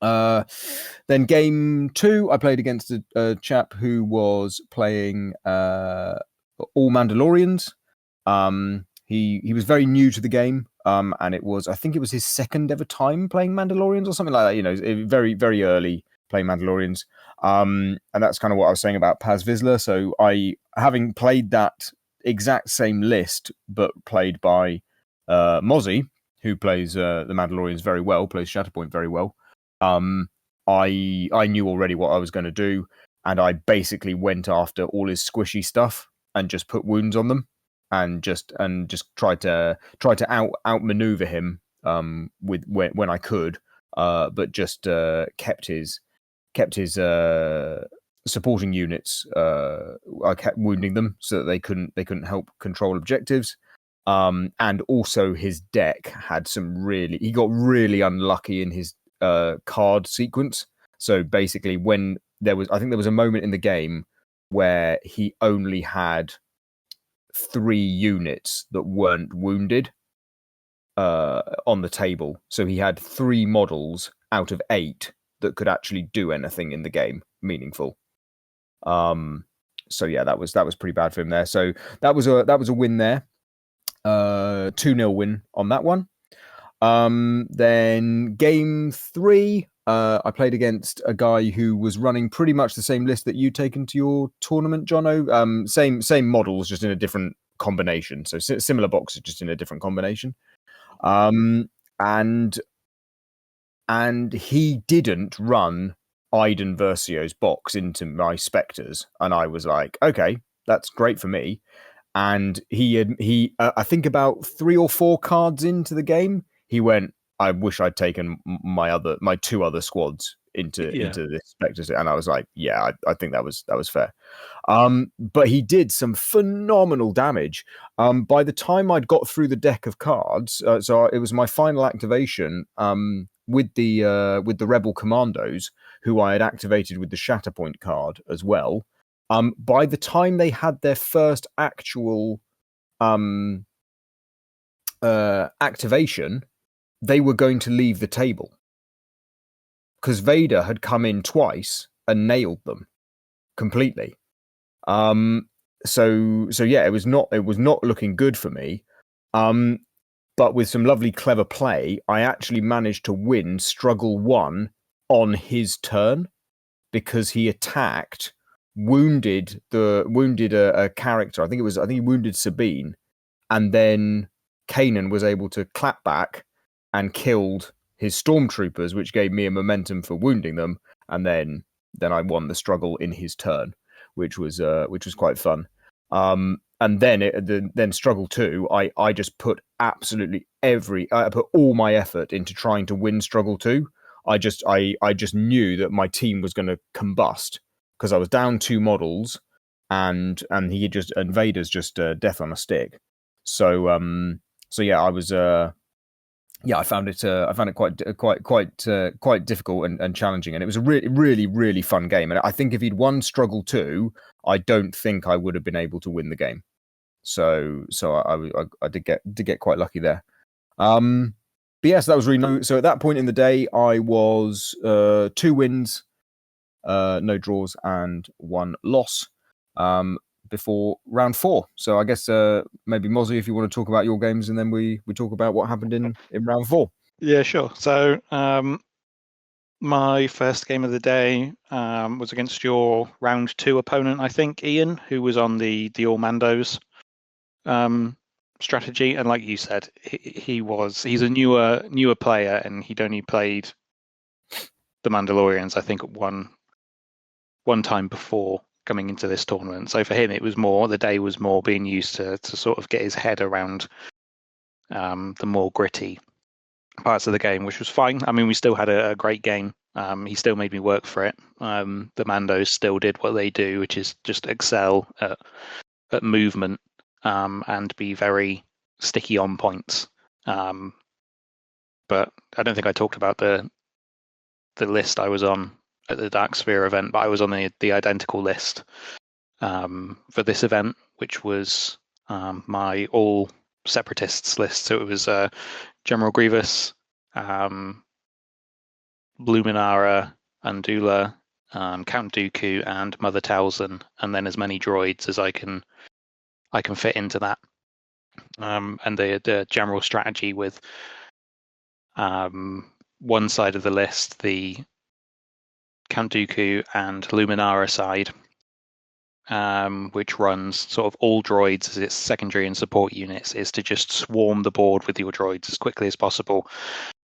Then game 2, I played against a chap who was playing all Mandalorians. He was very new to the game, and I think it was his second ever time playing Mandalorians or something like that. Very very early playing Mandalorians. And that's kind of what I was saying about Paz Vizsla. So having played that exact same list, but played by Mozzy, who plays the Mandalorians very well, plays Shatterpoint very well. I knew already what I was going to do, and I basically went after all his squishy stuff and just put wounds on them, and just tried to outmaneuver him with when I could, but just kept his supporting units. I kept wounding them so that they couldn't help control objectives. And also his deck had he got really unlucky in his card sequence. So basically, when there was a moment in the game where he only had 3 units that weren't wounded on the table. So he had 3 models out of 8 that could actually do anything in the game meaningful. So yeah, that was pretty bad for him there. So that was a win there. 2-0 win on that one. Then game 3, I played against a guy who was running pretty much the same list that you'd taken to your tournament, Jono. Same models, just in a different combination. So similar boxes, just in a different combination. And he didn't run Iden Versio's box into my Spectres, and I was like, okay, that's great for me. And he I think about 3 or 4 cards into the game, he went, I wish I'd taken my 2 other squads into this Spectres, and I was like, yeah, I think that was fair. But he did some phenomenal damage. By the time I'd got through the deck of cards, so it was my final activation with the Rebel Commandos, who I had activated with the Shatterpoint card as well. By the time they had their first actual activation, they were going to leave the table because Vader had come in twice and nailed them completely. So yeah, it was not looking good for me. But with some lovely, clever play, I actually managed to win struggle 1 on his turn because he attacked, wounded a character. I think he wounded Sabine, and then Kanan was able to clap back and killed his stormtroopers, which gave me a momentum for wounding them, and then I won the struggle in his turn, which was quite fun. And then struggle 2, I just put absolutely I put all my effort into trying to win struggle 2. I just knew that my team was going to combust because I was down 2 models, and Vader's just death on a stick. So yeah, I was I found it quite difficult and challenging, and it was a really, really fun game. And I think if he'd won struggle 2, I don't think I would have been able to win the game. So I did get quite lucky there. But yes, that was really nice. So at that point in the day, I was 2 wins, no draws, and 1 loss before round 4. So I guess maybe Mozzy, if you want to talk about your games, and then we talk about what happened in round 4. Yeah, sure. So my first game of the day was against your round 2 opponent, I think, Ian, who was on the All Mandos strategy. And like you said, he's a newer player, and he'd only played the Mandalorians, I think, one time before coming into this tournament. So for him, the day was more being used to sort of get his head around the more gritty parts of the game, which was fine. I mean, we still had a great game. He still made me work for it. The Mandos still did what they do, which is just excel at movement and be very sticky on points. But I don't think I talked about the list I was on at the Dark Sphere event, but I was on the identical list for this event, which was my all separatists list. So it was General Grievous, Luminara, Undula, Count Dooku, and Mother Talzin, and then as many droids as I can fit into that. And the general strategy with one side of the list, the Count Dooku and Luminara side, which runs sort of all droids as its secondary and support units, is to just swarm the board with your droids as quickly as possible.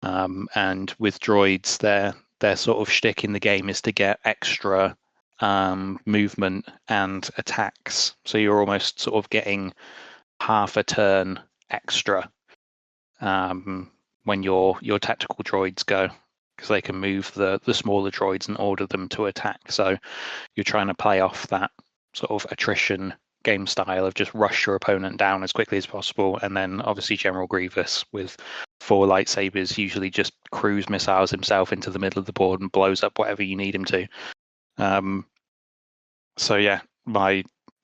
And with droids, their sort of shtick in the game is to get extra movement and attacks. So you're almost sort of getting half a turn extra when your tactical droids go, because they can move the smaller droids and order them to attack. So you're trying to play off that sort of attrition game style of just rush your opponent down as quickly as possible. And then obviously General Grievous with 4 lightsabers usually just cruise missiles himself into the middle of the board and blows up whatever you need him to. So yeah,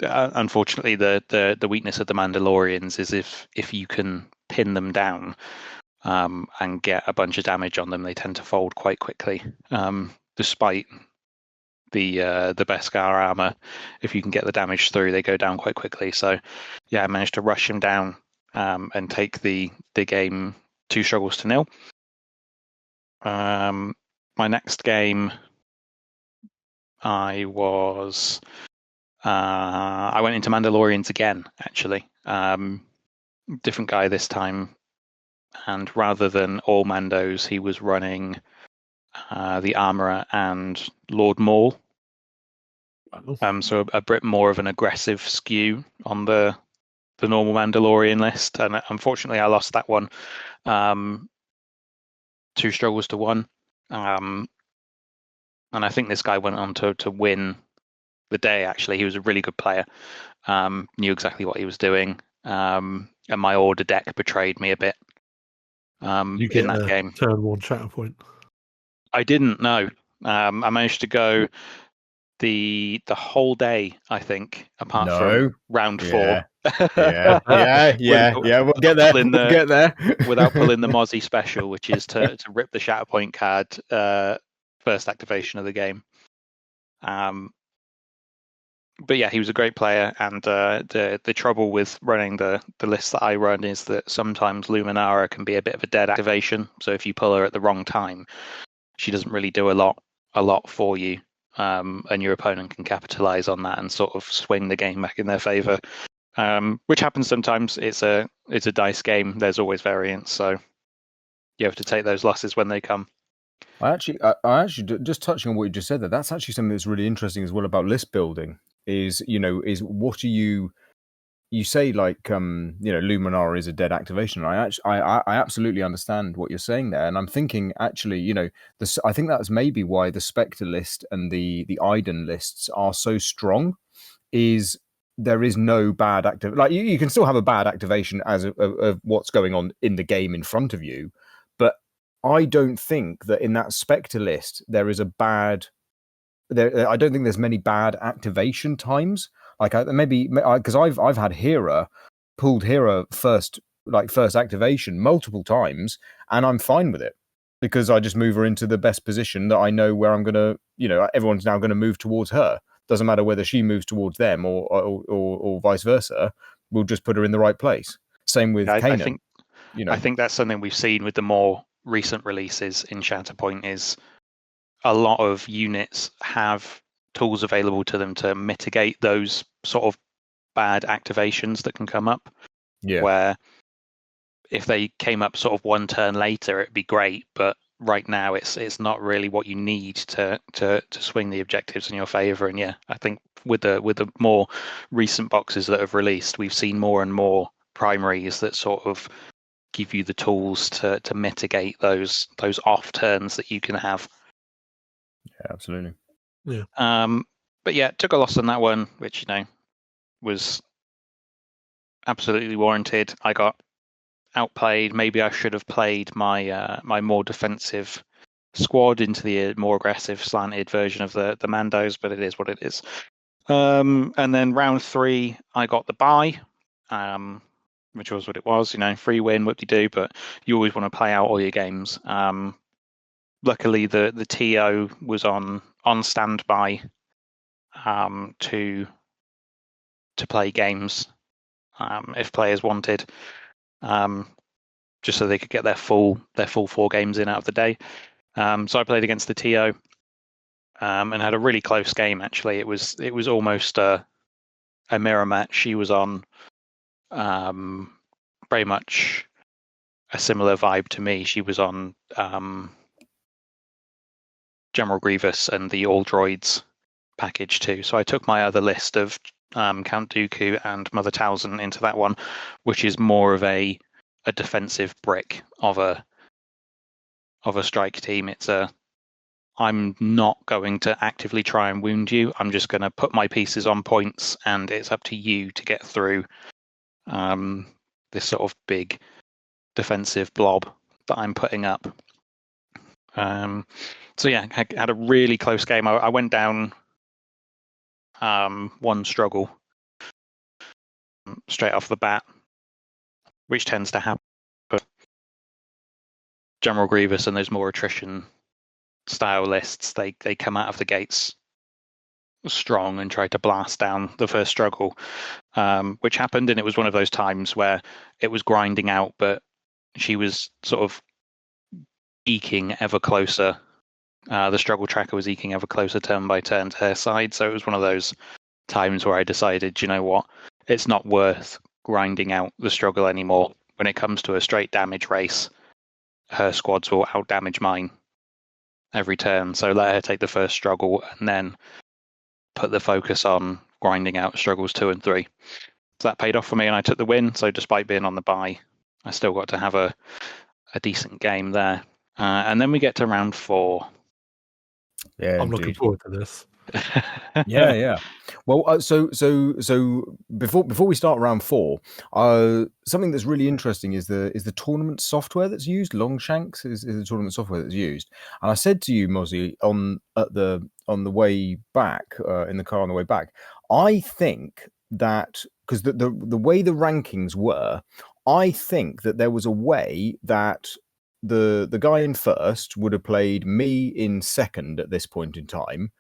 unfortunately the weakness of the Mandalorians is if you can pin them down and get a bunch of damage on them, they tend to fold quite quickly. Despite the Beskar armor, if you can get the damage through, they go down quite quickly. So yeah, I managed to rush him down and take the game 2 struggles to 0. My next game, I went into Mandalorians again, actually. Different guy this time, and rather than all Mandos, he was running the Armourer and Lord Maul. So a bit more of an aggressive skew on the normal Mandalorian list, and unfortunately I lost that one. 2 struggles to 1. And I think this guy went on to win the day, actually. He was a really good player, knew exactly what he was doing, and my order deck betrayed me a bit in that game. Turn 1 Shatterpoint. I didn't know. I managed to go the whole day, I think, apart from round 4. Yeah. We'll get there. Without pulling the Mozzy special, which is to rip the Shatterpoint card first activation of the game. but yeah, he was a great player, and the trouble with running the list that I run is that sometimes Luminara can be a bit of a dead activation. So if you pull her at the wrong time, she doesn't really do a lot for you, and your opponent can capitalize on that and sort of swing the game back in their favor, which happens sometimes. It's a dice game. There's always variance, so you have to take those losses when they come. I actually, just touching on what you just said there, that's actually something that's really interesting as well about list building. Is what are you say like Luminara is a dead activation. I absolutely understand what you're saying there, and I'm thinking actually I think that's maybe why the Spectre list and the Iden lists are so strong. Is there is no bad active, like you can still have a bad activation as of what's going on in the game in front of you, but I don't think that in that Spectre list there is a bad. I don't think there's many bad activation times. Like because I've had pulled Hera first activation multiple times, and I'm fine with it because I just move her into the best position that I know where I'm gonna. Everyone's now going to move towards her. Doesn't matter whether she moves towards them or vice versa. We'll just put her in the right place. Same with Kanan. I think that's something we've seen with the more recent releases in Shatterpoint is a lot of units have tools available to them to mitigate those sort of bad activations that can come up. Yeah. Where if they came up sort of one turn later, it'd be great, but right now it's not really what you need to swing the objectives in your favor. And yeah, I think with the more recent boxes that have released, we've seen more and more primaries that sort of give you the tools to mitigate those off turns that you can have. Yeah, absolutely. Yeah. But yeah, took a loss on that one, which was absolutely warranted. I got outplayed. Maybe I should have played my my more defensive squad into the more aggressive slanted version of the Mandos, but it is what it is. And then round 3, I got the bye, which was what it was. Free win, whoop-de-doo, but you always want to play out all your games. Luckily, the TO was on standby to play games if players wanted, just so they could get their full 4 games in out of the day. So I played against the TO and had a really close game. Actually, it was almost a mirror match. She was on very much a similar vibe to me. She was on General Grievous and the All Droids package too. So I took my other list of Count Dooku and Mother Talzin into that one, which is more of a defensive brick of a strike team. I'm not going to actively try and wound you. I'm just going to put my pieces on points, and it's up to you to get through this sort of big defensive blob that I'm putting up. So yeah, I had a really close game. I went down one struggle straight off the bat, which tends to happen. General Grievous and those more attrition style lists, they come out of the gates strong and try to blast down the first struggle, which happened, and it was one of those times where it was grinding out, but she was sort of eking ever closer. The struggle tracker was eking ever closer turn by turn to her side, so it was one of those times where I decided, you know what, it's not worth grinding out the struggle anymore. When it comes to a straight damage race, her squads will out damage mine every turn, so let her take the first struggle and then put the focus on grinding out struggles 2 and 3. So that paid off for me, and I took the win. So despite being on the bye, I still got to have a decent game there. And then we get to round 4. Yeah, I'm looking forward to this. yeah. Well, so before we start round 4, something that's really interesting is the tournament software that's used. Longshanks is the tournament software that's used. And I said to you, Mozzy, on the way back in the car on the way back, I think that because the way the rankings were, I think that there was a way that the guy in first would have played me in second at this point in time,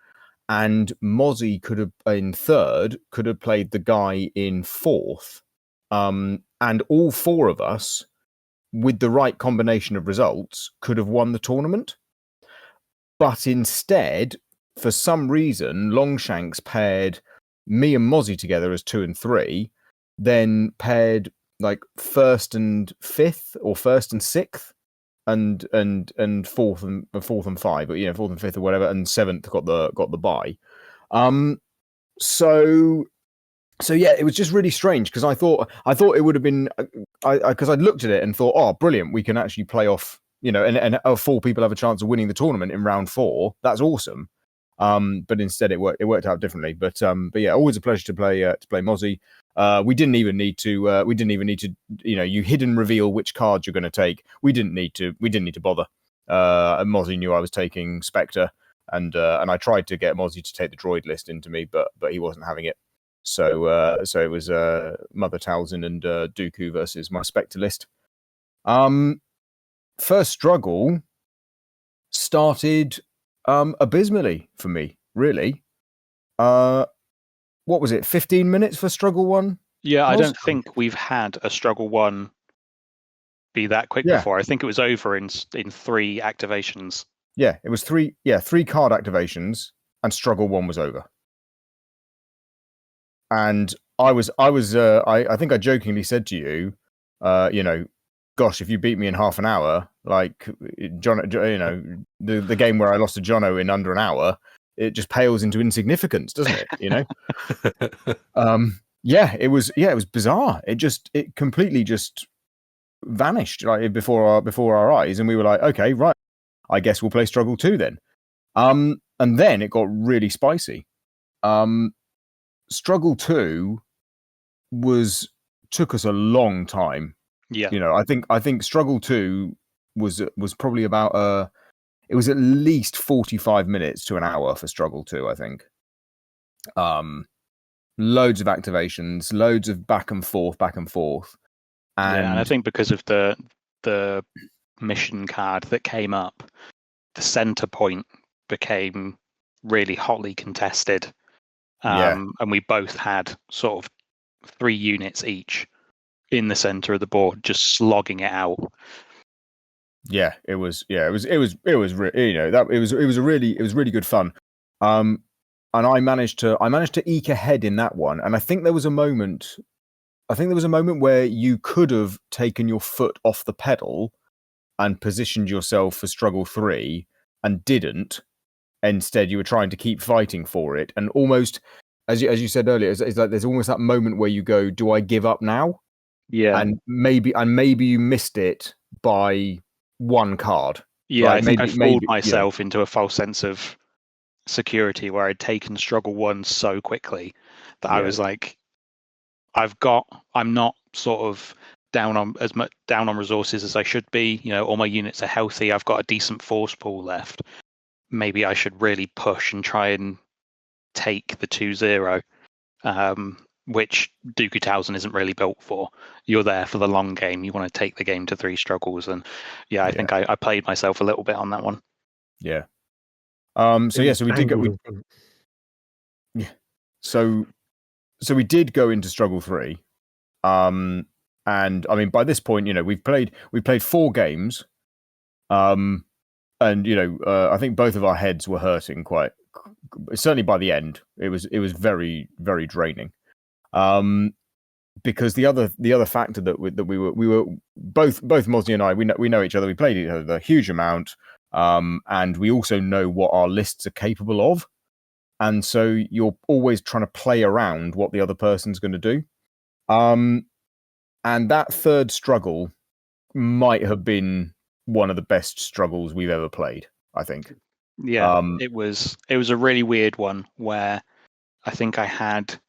and Mozzy could have in third, could have played the guy in fourth, and all four of us, with the right combination of results, could have won the tournament. But instead, for some reason, Longshanks paired me and Mozzy together as 2 and 3, then paired like first and fifth, or first and sixth, and fourth and five, but fourth and fifth or whatever, and seventh got the bye. So yeah, it was just really strange because I thought it would have been, because I'd looked at it and thought, oh, brilliant, we can actually play off, and 4 people have a chance of winning the tournament in round 4. That's awesome. But instead it worked out differently. But yeah, always a pleasure to play Mozzy. We didn't even need to, you hidden reveal which cards you're going to take. We didn't need to bother. Mozzy knew I was taking Spectre, and I tried to get Mozzy to take the droid list into me, but he wasn't having it. So it was Mother Talzin and Dooku versus my Spectre list. First struggle started abysmally for me, really. What was it, 15 minutes for struggle 1? Yeah, I don't think we've had a struggle 1 be that quick before. I think it was over in 3 activations. Yeah, it was 3 card activations, and struggle 1 was over. And I think I jokingly said to you, gosh, if you beat me in half an hour, like Jono, the game where I lost to Jono in under an hour, it just pales into insignificance, doesn't it? Yeah, it was bizarre. It completely just vanished like before our eyes, and we were like, okay, right, I guess we'll play struggle 2 then. And then it got really spicy. Struggle 2 took us a long time. Yeah. I think struggle 2 was probably about it was at least 45 minutes to an hour for struggle 2, I think. Loads of activations, loads of back and forth. And I think because of the mission card that came up, the center point became really hotly contested. And we both had sort of 3 units each in the center of the board, just slogging it out. It was really good fun. And I managed to eke ahead in that one. And I think there was a moment where you could have taken your foot off the pedal and positioned yourself for struggle 3 and didn't. Instead, you were trying to keep fighting for it, and almost, as you said earlier, it's like there's almost that moment where you go, "Do I give up now?" Yeah, and maybe you missed it by 1 card. Yeah, right? I think I fooled myself into a false sense of security where I'd taken struggle 1 so quickly that I was like, I'm not sort of down on resources as I should be. All my units are healthy. I've got a decent force pool left. Maybe I should really push and try and take the 2-0, which Dooku Towson isn't really built for. You're there for the long game. You want to take the game to 3 struggles, and I think I played myself a little bit on that one. Yeah. So we did go. So we did go into struggle 3. And I mean, by this point, we've played 4 games. And I think both of our heads were hurting quite. Certainly by the end, it was very, very draining. Because the other factor that we were both Mozzy and I, we know each other. We played each other a huge amount, and we also know what our lists are capable of. And so you're always trying to play around what the other person's going to do. And that third struggle might have been one of the best struggles we've ever played, I think. Yeah, it was a really weird one where I think I had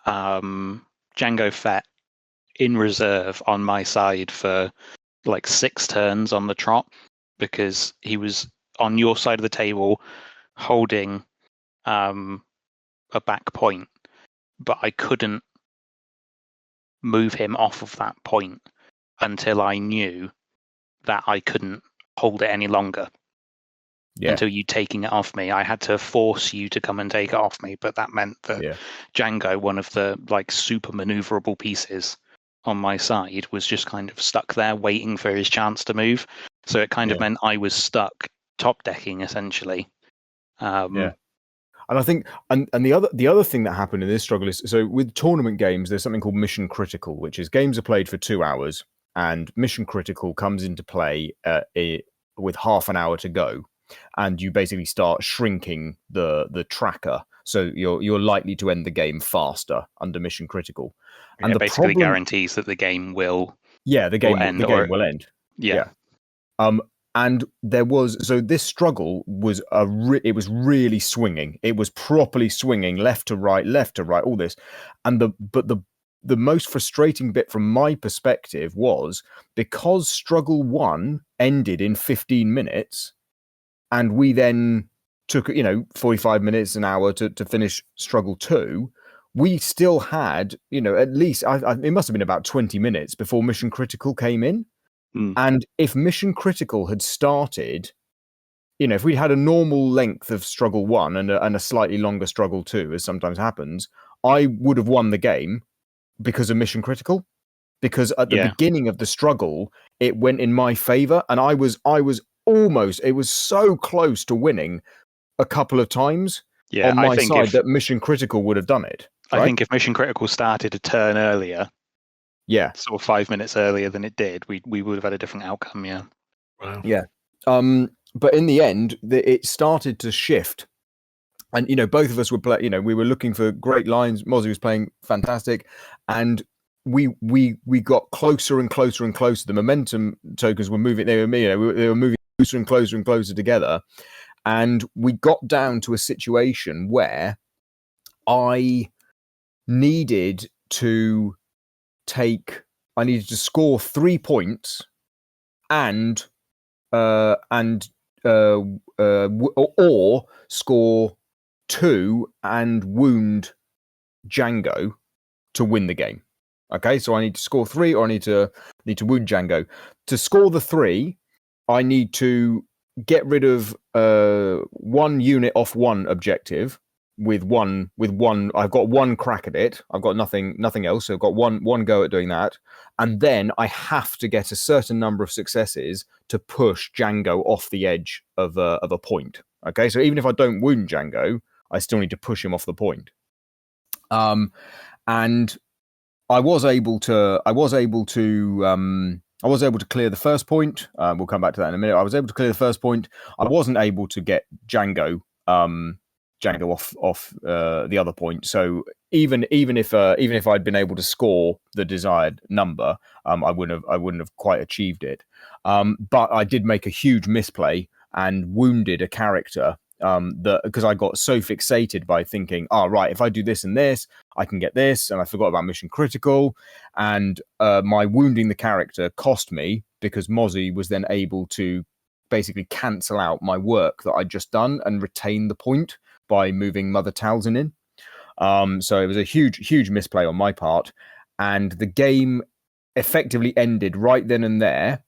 Django Fett in reserve on my side for like 6 turns on the trot, because he was on your side of the table holding a back point, but I couldn't move him off of that point until I knew that I couldn't hold it any longer. until you taking it off me. I had to force you to come and take it off me, but that meant that Django, one of the like super maneuverable pieces on my side, was just kind of stuck there waiting for his chance to move. So it kind of meant I was stuck top decking essentially. And I think, and the other thing that happened in this struggle is, so with tournament games, there's something called mission critical, which is games are played for 2 hours, and mission critical comes into play with half an hour to go, and you basically start shrinking the tracker, so you're likely to end the game faster under mission critical. And it basically guarantees that the game will the game will end. And there was, so this struggle was it was really swinging. It was properly swinging left to right, all this. And the most frustrating bit from my perspective was because struggle 1 ended in 15 minutes and we then took 45 minutes, an hour to finish struggle 2. We still had at least it must have been about 20 minutes before mission critical came in. And if mission critical had started, if we had a normal length of struggle 1 and a slightly longer struggle 2, as sometimes happens, I would have won the game because of mission critical. Because at the beginning of the struggle, it went in my favor, and I was almost, it was so close to winning a couple of times on my side that mission critical would have done it. Right? I think if mission critical started a turn earlier, sort of 5 minutes earlier than it did, we would have had a different outcome. Wow. But in the end, it started to shift, and both of us were we were looking for great lines. Mozzy was playing fantastic, and we got closer and closer and closer. The momentum tokens were moving. They were moving closer and closer and closer together, and we got down to a situation where I needed to score 3 points or score 2 and wound Django to win the game. Okay, so I need to score 3 or I need to wound Django. To score the 3, I need to get rid of 1 unit off 1 objective. With one, I've got 1 crack at it. I've got nothing else. So I've got one go at doing that, and then I have to get a certain number of successes to push Django off the edge of a point. Okay, so even if I don't wound Django, I still need to push him off the point. And I was able to clear the first point. We'll come back to that in a minute. I was able to clear the first point. I wasn't able to get Django off the other point. So even if I'd been able to score the desired number, I wouldn't have quite achieved it. But I did make a huge misplay and wounded a character because I got so fixated by thinking, right, if I do this and this, I can get this, and I forgot about mission critical, and my wounding the character cost me, because Mozzy was then able to basically cancel out my work that I'd just done and retain the point by moving Mother Talzin in. So it was a huge misplay on my part, and the game effectively ended right then and there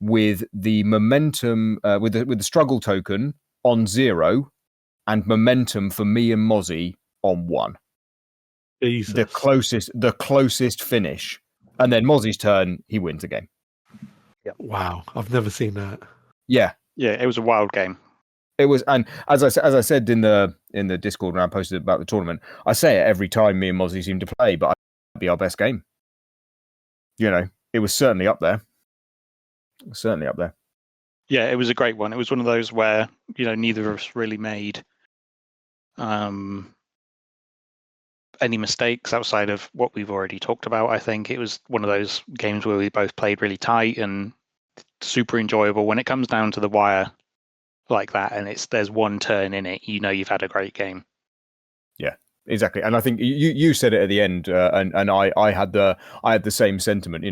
with the momentum, with the struggle token on 0, and momentum for me and Mozzy on 1. Jesus. The closest finish, and then Mozzy's turn, he wins the game. Wow, I've never seen that. Yeah, it was a wild game. It was, and as I said in the Discord when I posted about the tournament, I say it every time me and Mozzy seem to play, but it'd be our best game. It was certainly up there. Yeah, it was a great one. It was one of those where neither of us really made any mistakes outside of what we've already talked about. I think it was one of those games where we both played really tight and super enjoyable. When it comes down to the wire like that, and there's one turn in it, you've had a great game. Yeah, exactly. And I think you said it at the end, and I had the same sentiment.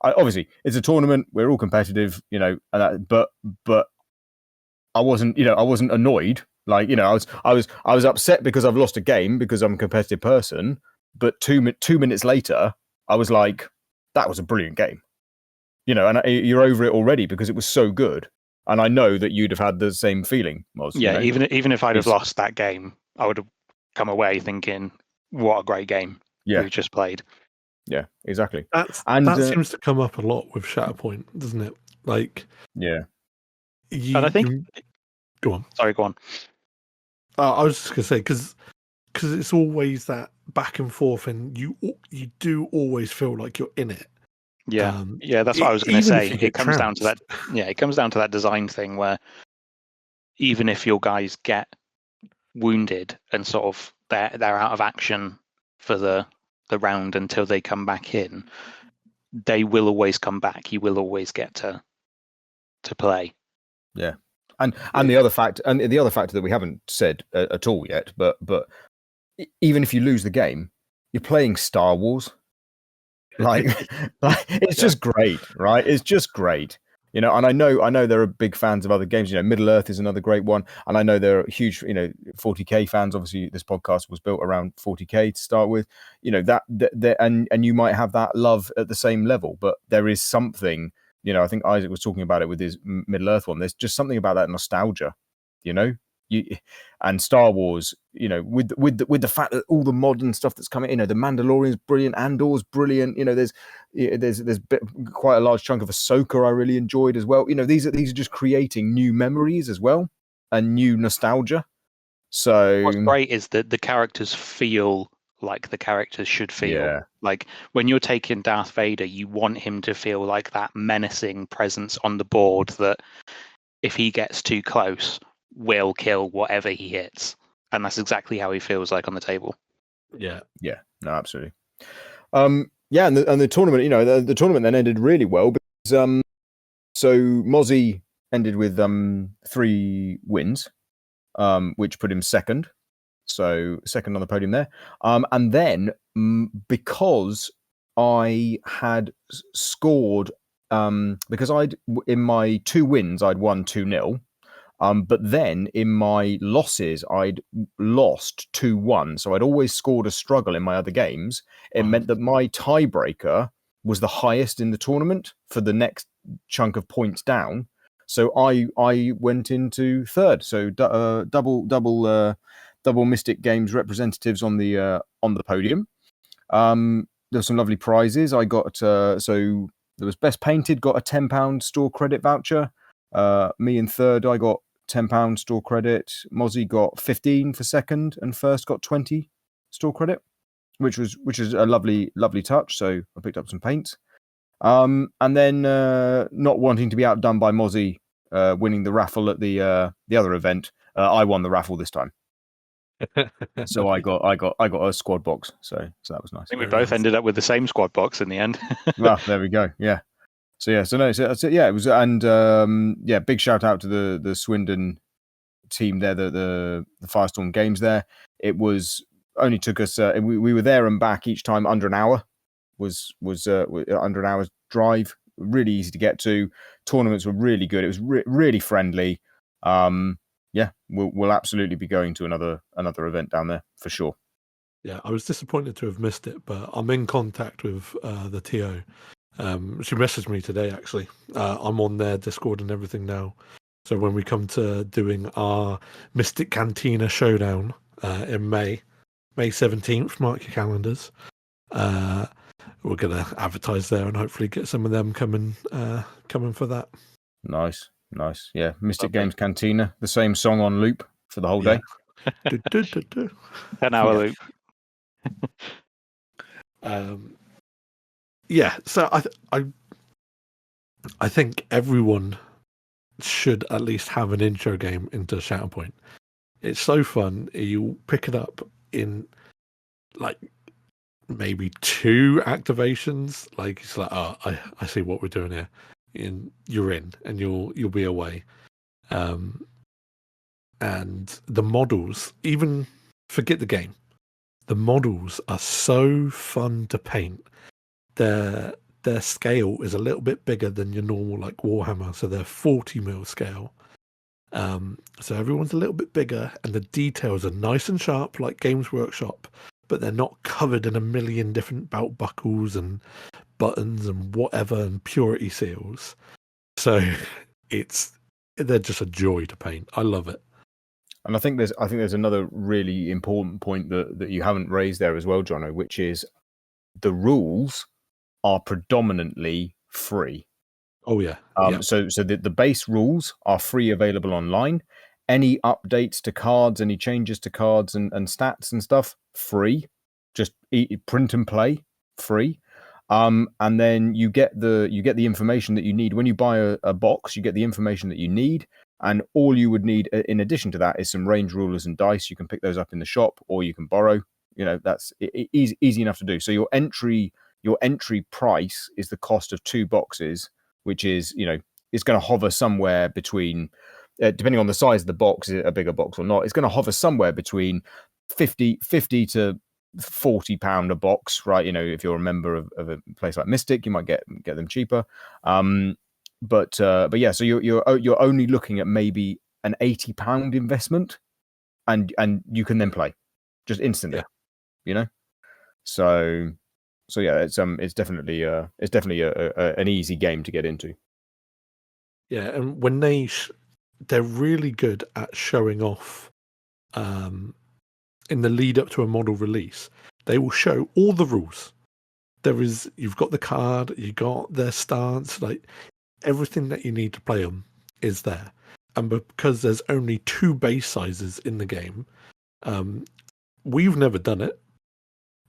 Obviously it's a tournament, we're all competitive, but I wasn't annoyed. I was upset because I've lost a game because I'm a competitive person. But 2 minutes later, I was like, that was a brilliant game. And you're over it already because it was so good. And I know that you'd have had the same feeling, Moz. Yeah, you know? even if I'd have It's- lost that game, I would have come away thinking, "What a great game Yeah, we just played." yeah, exactly. That seems to come up a lot with Shatterpoint, doesn't it? Like, Yeah, And I think, go on. sorry, go on. I was just gonna say because it's always that back and forth, and you do always feel like you're in it. Yeah, that's what I was going to say. It comes down to that. Yeah, it comes down to that design thing where even if your guys get wounded and sort of they're out of action for the round until they come back in, they will always come back. You will always get to play. yeah. And the other factor that we haven't said at all yet, but even if you lose the game, you're playing Star Wars. Like it's just great, right? It's just great. You know, and I know there are big fans of other games. You know, Middle Earth is another great one, and I know there are huge, 40K fans. Obviously, this podcast was built around 40K to start with. You know that and you might have that love at the same level, but there is something. You know, I think Isaac was talking about it with his Middle Earth one. There's just something about that nostalgia. You know, and Star Wars, with the fact that all the modern stuff that's coming, the Mandalorian's brilliant, Andor's brilliant. There's quite a large chunk of Ahsoka I really enjoyed as well. These are just creating new memories as well and new nostalgia. So what's great is that the characters feel like the characters should feel. Yeah. Like when you're taking Darth Vader, you want him to feel like that menacing presence on the board that if he gets too close, will kill whatever he hits. And that's exactly how he feels like on the table. Yeah. Yeah, no, absolutely. And the tournament, the tournament then ended really well because so Mozzy ended with 3 wins, which put him second. So second on the podium there. And then because I had scored because in my 2 wins I'd won 2-0. But then in my losses, I'd lost 2-1. So I'd always scored a struggle in my other games. It meant that my tiebreaker was the highest in the tournament for the next chunk of points down. So I went into third. So double Mystic Games representatives on the podium. There were some lovely prizes. I got so there was Best Painted, got a £10 store credit voucher. Me in third, I got £10 store credit. Mozzy got 15 for second, and first got 20 store credit, which is a lovely touch. So I picked up some paints. And then not wanting to be outdone by Mozzy winning the raffle at the other event, I won the raffle this time. So I got a squad box. So that was nice. I think we both ended up with the same squad box in the end. Well, there we go. Yeah. So it was, and big shout out to the Swindon team there, the Firestorm Games there. It was only took us we were there and back each time under an hour. Was under an hour's drive. Really easy to get to. Tournaments were really good. It was really friendly. We'll absolutely be going to another event down there for sure. Yeah, I was disappointed to have missed it, but I'm in contact with the TO. She messaged me today, actually. I'm on their Discord and everything now. So when we come to doing our Mystic Cantina Showdown in May 17th, mark your calendars, we're going to advertise there and hopefully get some of them coming for that. Nice. Yeah, Mystic Games Cantina, the same song on loop for the whole day. 10-hour loop. So I think everyone should at least have an intro game into Shatterpoint. It's so fun. You pick it up in like maybe 2 activations. Like it's like, oh, I see what we're doing here. And you're in, and you'll be away. And the models, even forget the game. The models are so fun to paint. Their scale is a little bit bigger than your normal like Warhammer, so they're 40mm scale. So everyone's a little bit bigger, and the details are nice and sharp like Games Workshop, but they're not covered in a million different belt buckles and buttons and whatever and purity seals. So it's they're just a joy to paint. I love it. And I think there's another really important point that you haven't raised there as well, Jono, which is the rules are predominantly free. Oh yeah. So the base rules are free, available online. Any updates to cards, any changes to cards and stats and stuff, free. Just print and play, free. And then you get the information that you need when you buy a box. You get the information that you need, and all you would need in addition to that is some range rulers and dice. You can pick those up in the shop, or you can borrow. That's easy enough to do. So your entry price is the cost of 2 boxes, which is it's going to hover somewhere between, depending on the size of the box, is it a bigger box or not? It's going to hover somewhere between 50 to £40 a box, right? If you're a member of a place like Mystic, you might get them cheaper. But yeah, so you're only looking at maybe an £80 investment, and you can then play just instantly. So yeah, it's definitely an easy game to get into. Yeah, and when they're really good at showing off. In the lead up to a model release, they will show all the rules. You've got the card, you got their stance, like everything that you need to play them is there. And because there's only 2 base sizes in the game, we've never done it,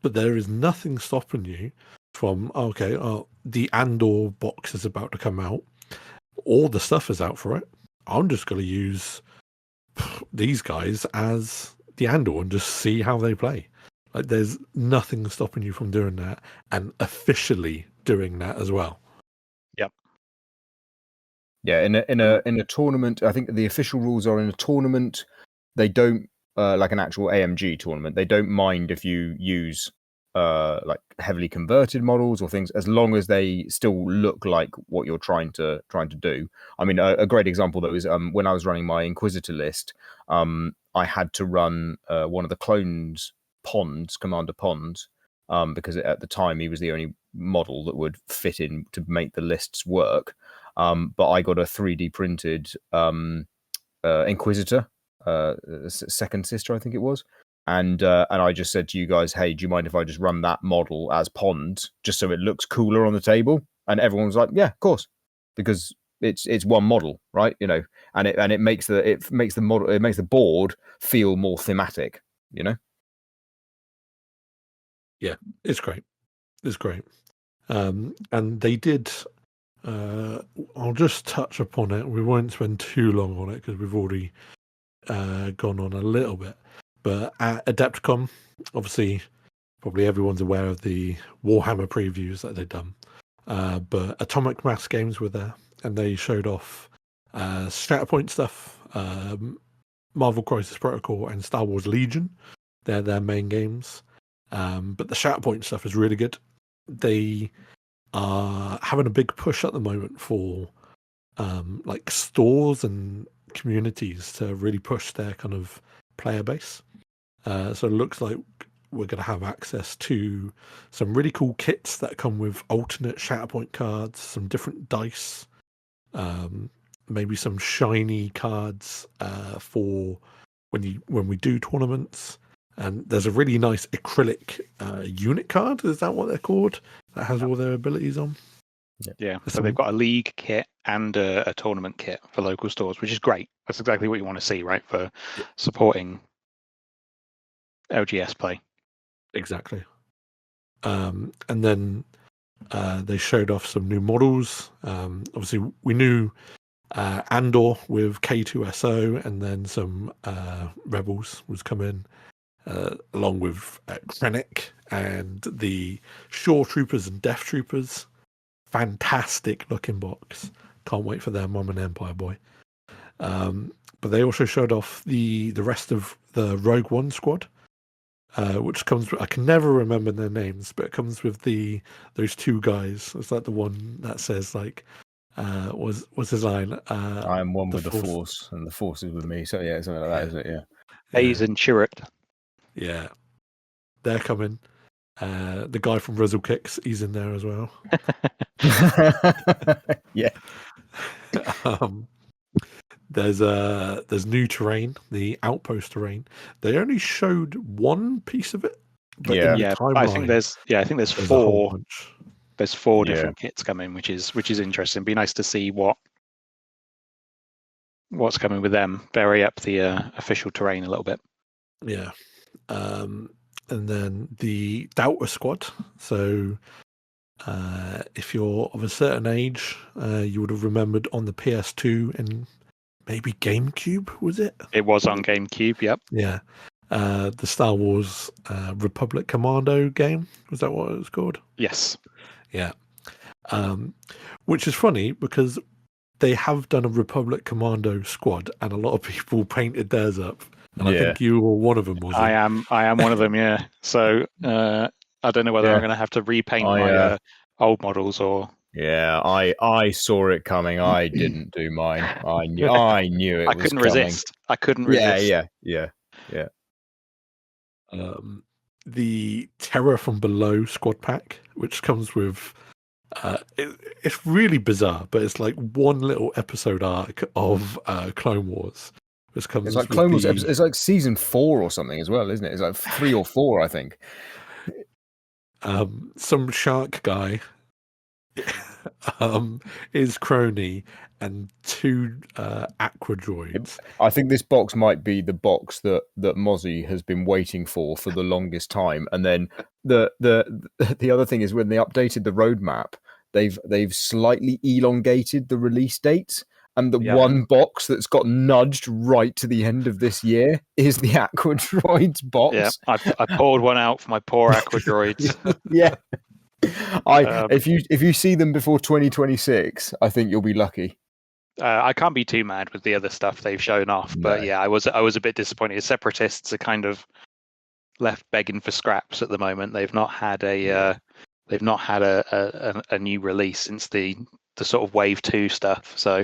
but there is nothing stopping you from the Andor box is about to come out. All the stuff is out for it. I'm just going to use these guys as the Andor and just see how they play. Like, there's nothing stopping you from doing that, and officially doing that as well. Yep. Yeah, in a tournament, I think the official rules are in a tournament. They don't like an actual AMG tournament. They don't mind if you use like heavily converted models or things, as long as they still look like what you're trying to do. I mean, a great example though is when I was running my Inquisitor list, I had to run one of the clones, Commander Pons, because at the time he was the only model that would fit in to make the lists work. But I got a 3D printed Inquisitor, second sister, I think it was. And I just said to you guys, hey, do you mind if I just run that model as Pons, just so it looks cooler on the table? And everyone was like, yeah, of course, because it's one model, right? And it makes the board feel more thematic, Yeah, it's great. And they did. I'll just touch upon it. We won't spend too long on it because we've already gone on a little bit. But at Adepticon, obviously, probably everyone's aware of the Warhammer previews that they've done. But Atomic Mass Games were there, and they showed off Shatterpoint stuff, Marvel Crisis Protocol, and Star Wars Legion. They're their main games. But the Shatterpoint stuff is really good. They are having a big push at the moment for like stores and communities to really push their kind of player base. So it looks like we're going to have access to some really cool kits that come with alternate Shatterpoint cards, some different dice, maybe some shiny cards for when we do tournaments. And there's a really nice acrylic unit card. Is that what they're called? That has all their abilities on. Yeah. So they've got a league kit and a tournament kit for local stores, which is great. That's exactly what you want to see, right? For supporting LGS play. Exactly. And then they showed off some new models. Obviously, we knew Andor with K2SO, and then some Rebels was coming, along with Krennic and the Shore Troopers and Death Troopers. Fantastic looking box. Can't wait for their Mom and Empire boy. But they also showed off the rest of the Rogue One squad, which comes. I can never remember their names, but it comes with those 2 guys. It's like the one that says like, what's his line? I am one with the Force, and the Force is with me. So yeah, something like that, is it? Yeah. Hayes and Chirrut. Yeah, they're coming. The guy from Rizzle Kicks, he's in there as well. Yeah. There's new terrain, the outpost terrain. They only showed one piece of it, but in the Yeah, timeline, I think there's there's a whole four. bunch. There's four Yeah. different kits coming, which is interesting. Be nice to see what's coming with them. Vary up the official terrain a little bit. Yeah. And then the Doubter Squad. So if you're of a certain age, you would have remembered on the PS2 and maybe GameCube, was it? It was on GameCube. Yep. Yeah. The Star Wars Republic Commando game. Was that what it was called? Yes. Yeah. Which is funny because they have done a Republic Commando squad and a lot of people painted theirs up. And I think you were one of them, was I am one of them, yeah. So I don't know whether I'm going to have to repaint my old models or... Yeah, I saw it coming. I didn't do mine. I knew it was couldn't coming. resist. I couldn't resist. Yeah. The Terror from Below squad pack, which comes with it's really bizarre, but it's like one little episode arc of Clone Wars. Which comes It's like Clone Wars. It's like season 4 or something as well, isn't it? It's like 3 or 4, I think. Some shark guy is Crony and 2 aqua droids. I think this box might be the box that Mozzy has been waiting for the longest time. And then the other thing is when they updated the roadmap, they've slightly elongated the release dates. And the one box that's got nudged right to the end of this year is the Aqua Droids box. Yeah, I poured one out for my poor Aqua Droids. Yeah. If you see them before 2026, I think you'll be lucky. I can't be too mad with the other stuff they've shown off, but yeah, I was a bit disappointed. Separatists are kind of left begging for scraps at the moment. They've not had a new release since the sort of Wave 2 stuff. So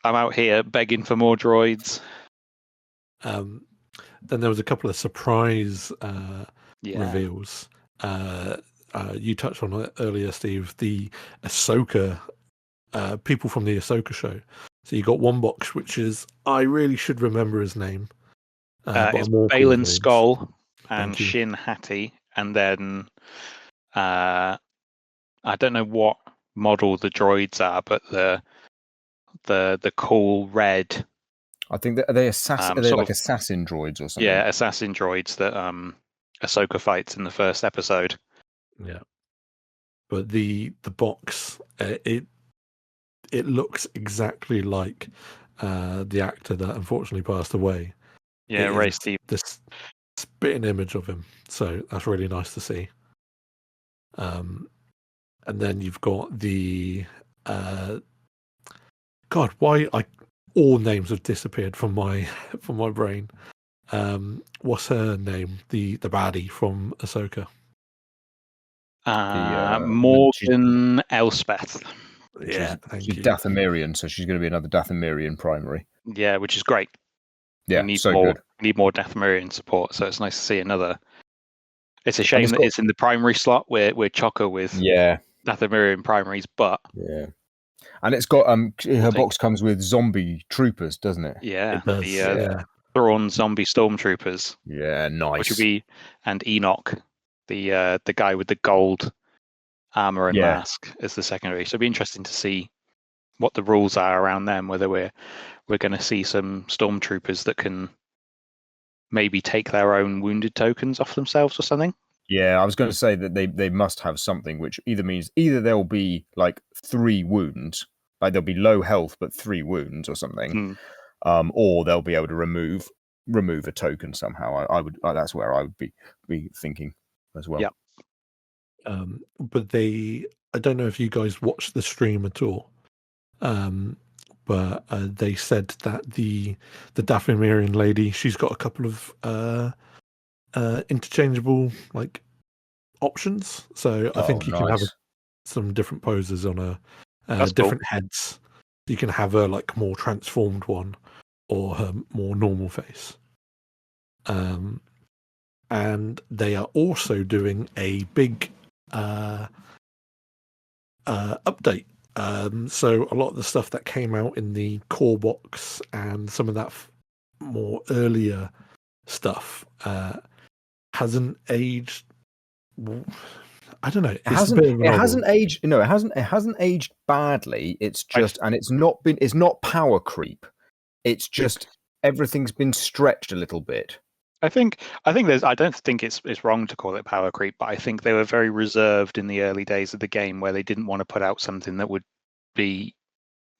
I'm out here begging for more droids. Then there was a couple of surprise reveals. You touched on it earlier, Steve. The Ahsoka, people from the Ahsoka show. So you got one box, which is I really should remember his name. It's Balin Skull and Shin Hati, and then I don't know what model the droids are, but the cool red. I think that are they assassin. Are they like assassin droids or something? Yeah, assassin droids that Ahsoka fights in the first episode. Yeah, but the box it looks exactly like the actor that unfortunately passed away. Yeah, Ray Steve. This spitting image of him, so that's really nice to see. And then you've got the God, why all names have disappeared from my brain. What's her name? The baddie from Ahsoka. Morgan Elspeth. Yeah, she's Dathomirian, so she's going to be another Dathomirian primary. Yeah, which is great. Yeah, we need so more. good. We need more Dathomirian support, so it's nice to see another. It's a shame that it's in the primary slot. We're chocker with Dathomirian primaries, but and it's got her box comes with zombie troopers, doesn't it? Yeah, it does, the Thrawn zombie stormtroopers. Yeah, nice. Which would be Enoch, the guy with the gold armor and mask as the secondary. So it'll be interesting to see what the rules are around them. Whether we're going to see some stormtroopers that can maybe take their own wounded tokens off themselves or something. Yeah, I was going to say that they must have something which means there'll be like 3 wounds, like there'll be low health but 3 wounds or something, or they'll be able to remove a token somehow. I would that's where I would be thinking as well. Yeah. But I don't know if you guys watched the stream at all, but they said that the Dathomirian lady, she's got a couple of interchangeable like options. So I think you can have some different poses on her, different heads. You can have her like more transformed one or her more normal face. And they are also doing a big update So a lot of the stuff that came out in the core box and some of that more earlier stuff hasn't aged. I don't know. It hasn't aged. No, it hasn't aged badly. It's just, and it's not power creep. It's just everything's been stretched a little bit. I think there's. I don't think it's wrong to call it power creep, but I think they were very reserved in the early days of the game, where they didn't want to put out something that would be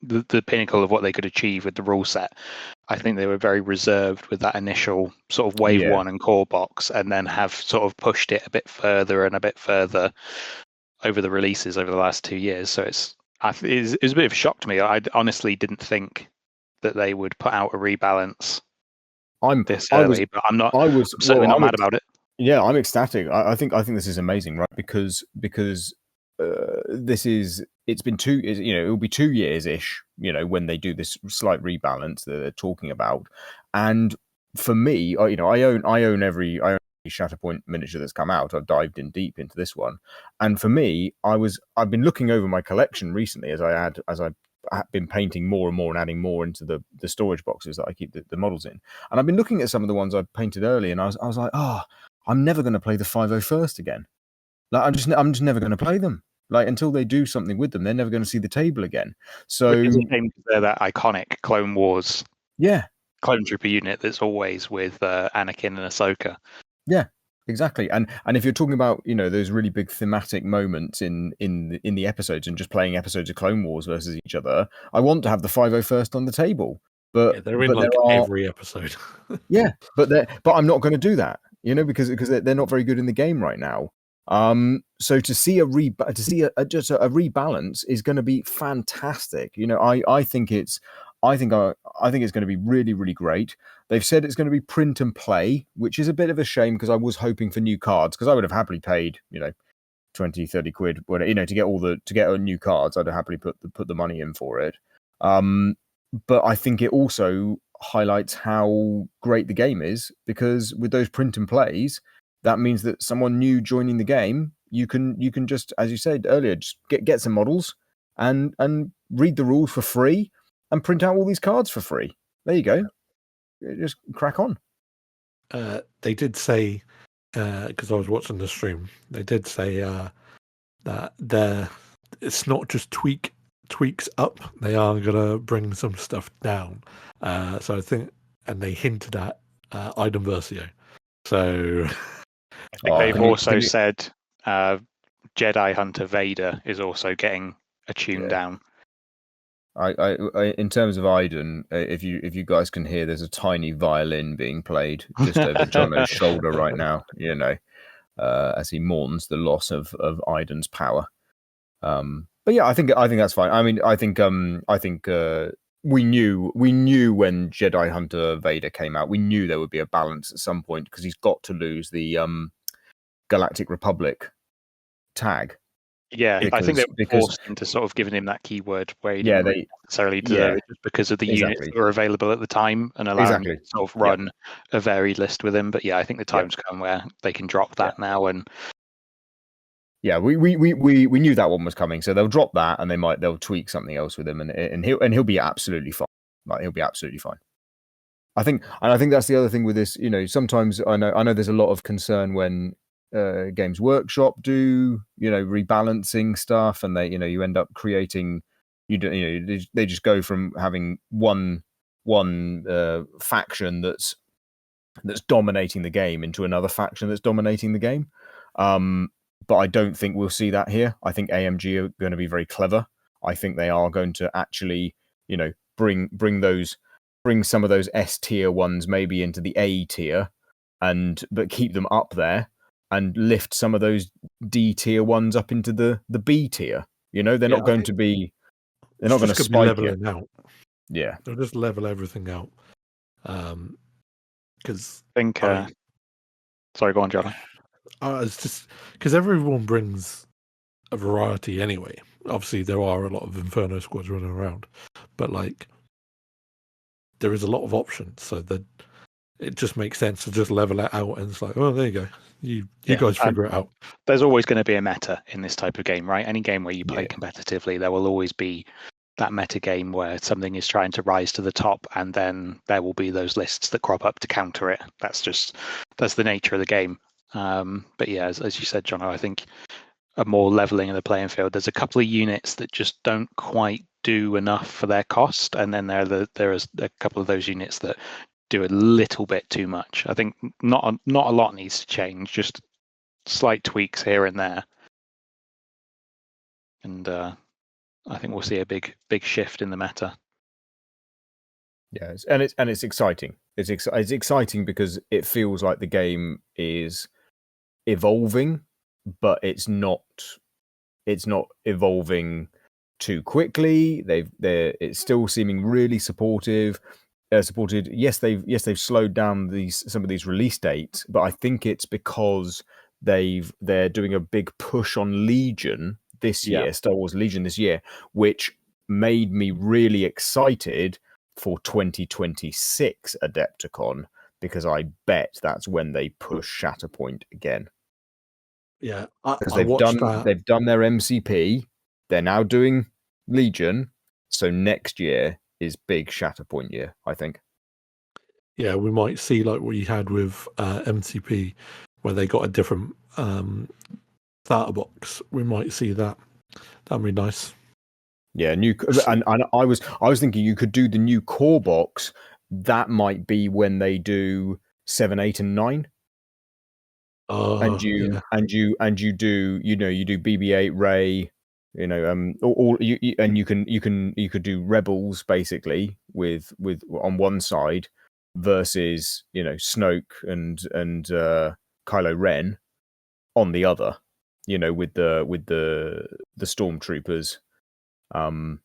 the pinnacle of what they could achieve with the rule set. I think they were very reserved with that initial sort of wave 1 and core box, and then have sort of pushed it a bit further and a bit further over the releases over the last 2 years. So it's a bit of a shock to me. I honestly didn't think that they would put out a rebalance this early, but I'm certainly not mad about it. Yeah, I'm ecstatic. I think this is amazing, right? Because it's been it will be 2 years ish, when they do this slight rebalance that they're talking about. And for me, I own every Shatterpoint miniature that's come out. I've dived in deep into this one, and for me, I've been looking over my collection recently as I've been painting more and more and adding more into the storage boxes that I keep the models in. And I've been looking at some of the ones I've painted early, and I was like, I'm never going to play the 501st again. Like I'm just never going to play them. Like until they do something with them, they're never going to see the table again. So they're that iconic Clone Wars, clone trooper unit that's always with Anakin and Ahsoka. Yeah, exactly. And if you're talking about those really big thematic moments in the episodes and just playing episodes of Clone Wars versus each other, I want to have the 501st on the table. But they're in every episode. Yeah, but I'm not going to do that. Because they're not very good in the game right now. So to see a rebalance is going to be fantastic. I think it's going to be really, really great. They've said it's going to be print and play, which is a bit of a shame because I was hoping for new cards, because I would have happily paid 20, 30 quid, to get new cards. I'd have happily put the money in for it. But I think it also highlights how great the game is, because with those print and plays, that means that someone new joining the game, you can just, as you said earlier, just get some models and read the rules for free and print out all these cards for free. There you go. Just crack on. They did say, because I was watching the stream, they did say that it's not just tweaks up, they are gonna bring some stuff down. So I think, and they hinted at item versio. So I think they've also said Jedi Hunter Vader is also getting a tune down. I in terms of Iden, if you guys can hear, there's a tiny violin being played just over Jono's shoulder right now. As he mourns the loss of Iden's power. But yeah, I think that's fine. I mean, I think we knew when Jedi Hunter Vader came out, we knew there would be a balance at some point, because he's got to lose the Galactic Republic tag. Yeah, I think they were forced into sort of giving him that keyword where he didn't necessarily deserve it, just because of the units that were available at the time, and allowing him to sort of run a varied list with him. But yeah, I think the time's come where they can drop that now. And yeah, we knew that one was coming, so they'll drop that, and they'll tweak something else with him, and he'll be absolutely fine. Like, he'll be absolutely fine. I think that's the other thing with this. Sometimes I know there's a lot of concern when Games Workshop do rebalancing stuff, and they you end up creating they just go from having one faction that's dominating the game into another faction that's dominating the game. But I don't think we'll see that here. I think AMG are going to be very clever. I think they are going to actually bring some of those S tier ones maybe into the A tier, but keep them up there, and lift some of those D tier ones up into the B tier. They're not going to be. They're not going to spike it out. Yeah, they'll just level everything out. Because I think. Sorry, go on, Jono. It's just because everyone brings a variety anyway. Obviously, there are a lot of Inferno squads running around, but there is a lot of options. So it just makes sense to just level it out, and it's like, oh, there you go. You Yeah, guys figure it out. There's always going to be a meta in this type of game, right? Any game where you play Yeah. competitively, there will always be that meta game where something is trying to rise to the top, and then there will be those lists that crop up to counter it. That's the nature of the game. But yeah, as you said, Jono, I think a more leveling of the playing field. There's a couple of units that just don't quite do enough for their cost, and then there is a couple of those units that do a little bit too much. I think not a lot needs to change, just slight tweaks here and there, and I think we'll see a big shift in the meta. Yeah, it's exciting. It's exciting because it feels like the game is evolving, but it's not evolving too quickly. It's still seeming really supported. Yes, they've slowed down some of these release dates, but I think it's because they're doing a big push on Legion this year, Star Wars Legion this year, which made me really excited for 2026 Adepticon, because I bet that's when they push Shatterpoint again. Yeah, Because I watched that. They've done their MCP. They're now doing Legion. So next year is big Shatterpoint year, I think. Yeah, we might see like what you had with MCP, where they got a different starter box. We might see that. That'd be nice. Yeah, and I was thinking you could do the new core box. That might be when they do 7, 8, and 9. And you do BB-8 Ray, all you and you could do Rebels basically with on one side versus Snoke and Kylo Ren on the other, with the stormtroopers on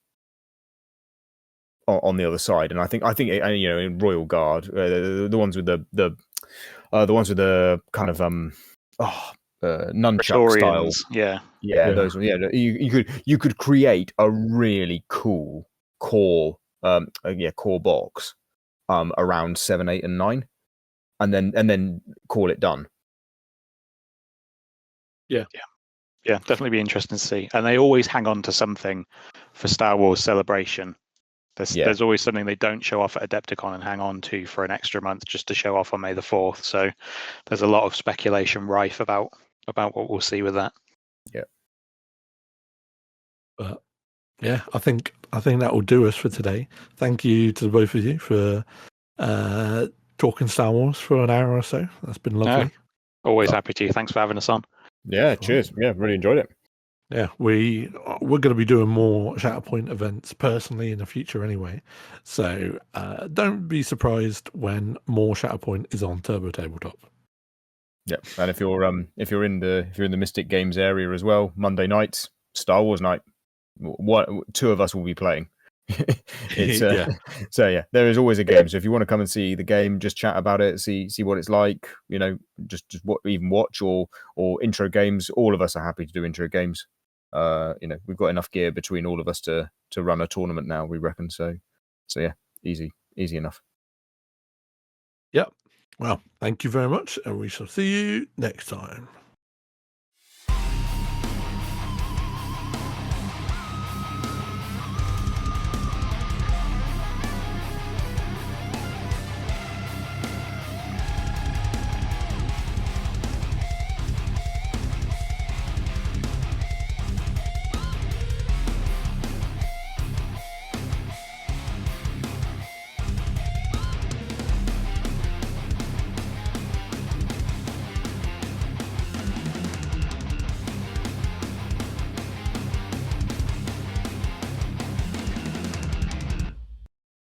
the other side. And I think in Royal Guard, the ones with the ones with the kind of nunchuck style. Yeah, those. Yeah, you could create a really cool core box around 7, 8, and 9, and then call it done. Yeah, definitely be interesting to see. And they always hang on to something for Star Wars Celebration. There's always something they don't show off at Adepticon and hang on to for an extra month just to show off on May the 4th. So there's a lot of speculation rife about what we'll see with that. Yeah. But yeah, I think that will do us for today. Thank you to the both of you for talking Star Wars for an hour or so. That's been lovely. Always happy to. Thanks for having us on. Yeah, cheers. Yeah, really enjoyed it. Yeah, we're going to be doing more Shatterpoint events personally in the future anyway. So don't be surprised when more Shatterpoint is on Turbo Tabletop. Yeah, and if you're in the Mystic Games area as well, Monday nights, Star Wars night. Two of us will be playing. So yeah, there is always a game. So if you want to come and see the game, just chat about it, see what it's like. Just even watch or intro games. All of us are happy to do intro games. We've got enough gear between all of us to run a tournament now, we reckon. So yeah, easy enough. Yep. Well, thank you very much, and we shall see you next time.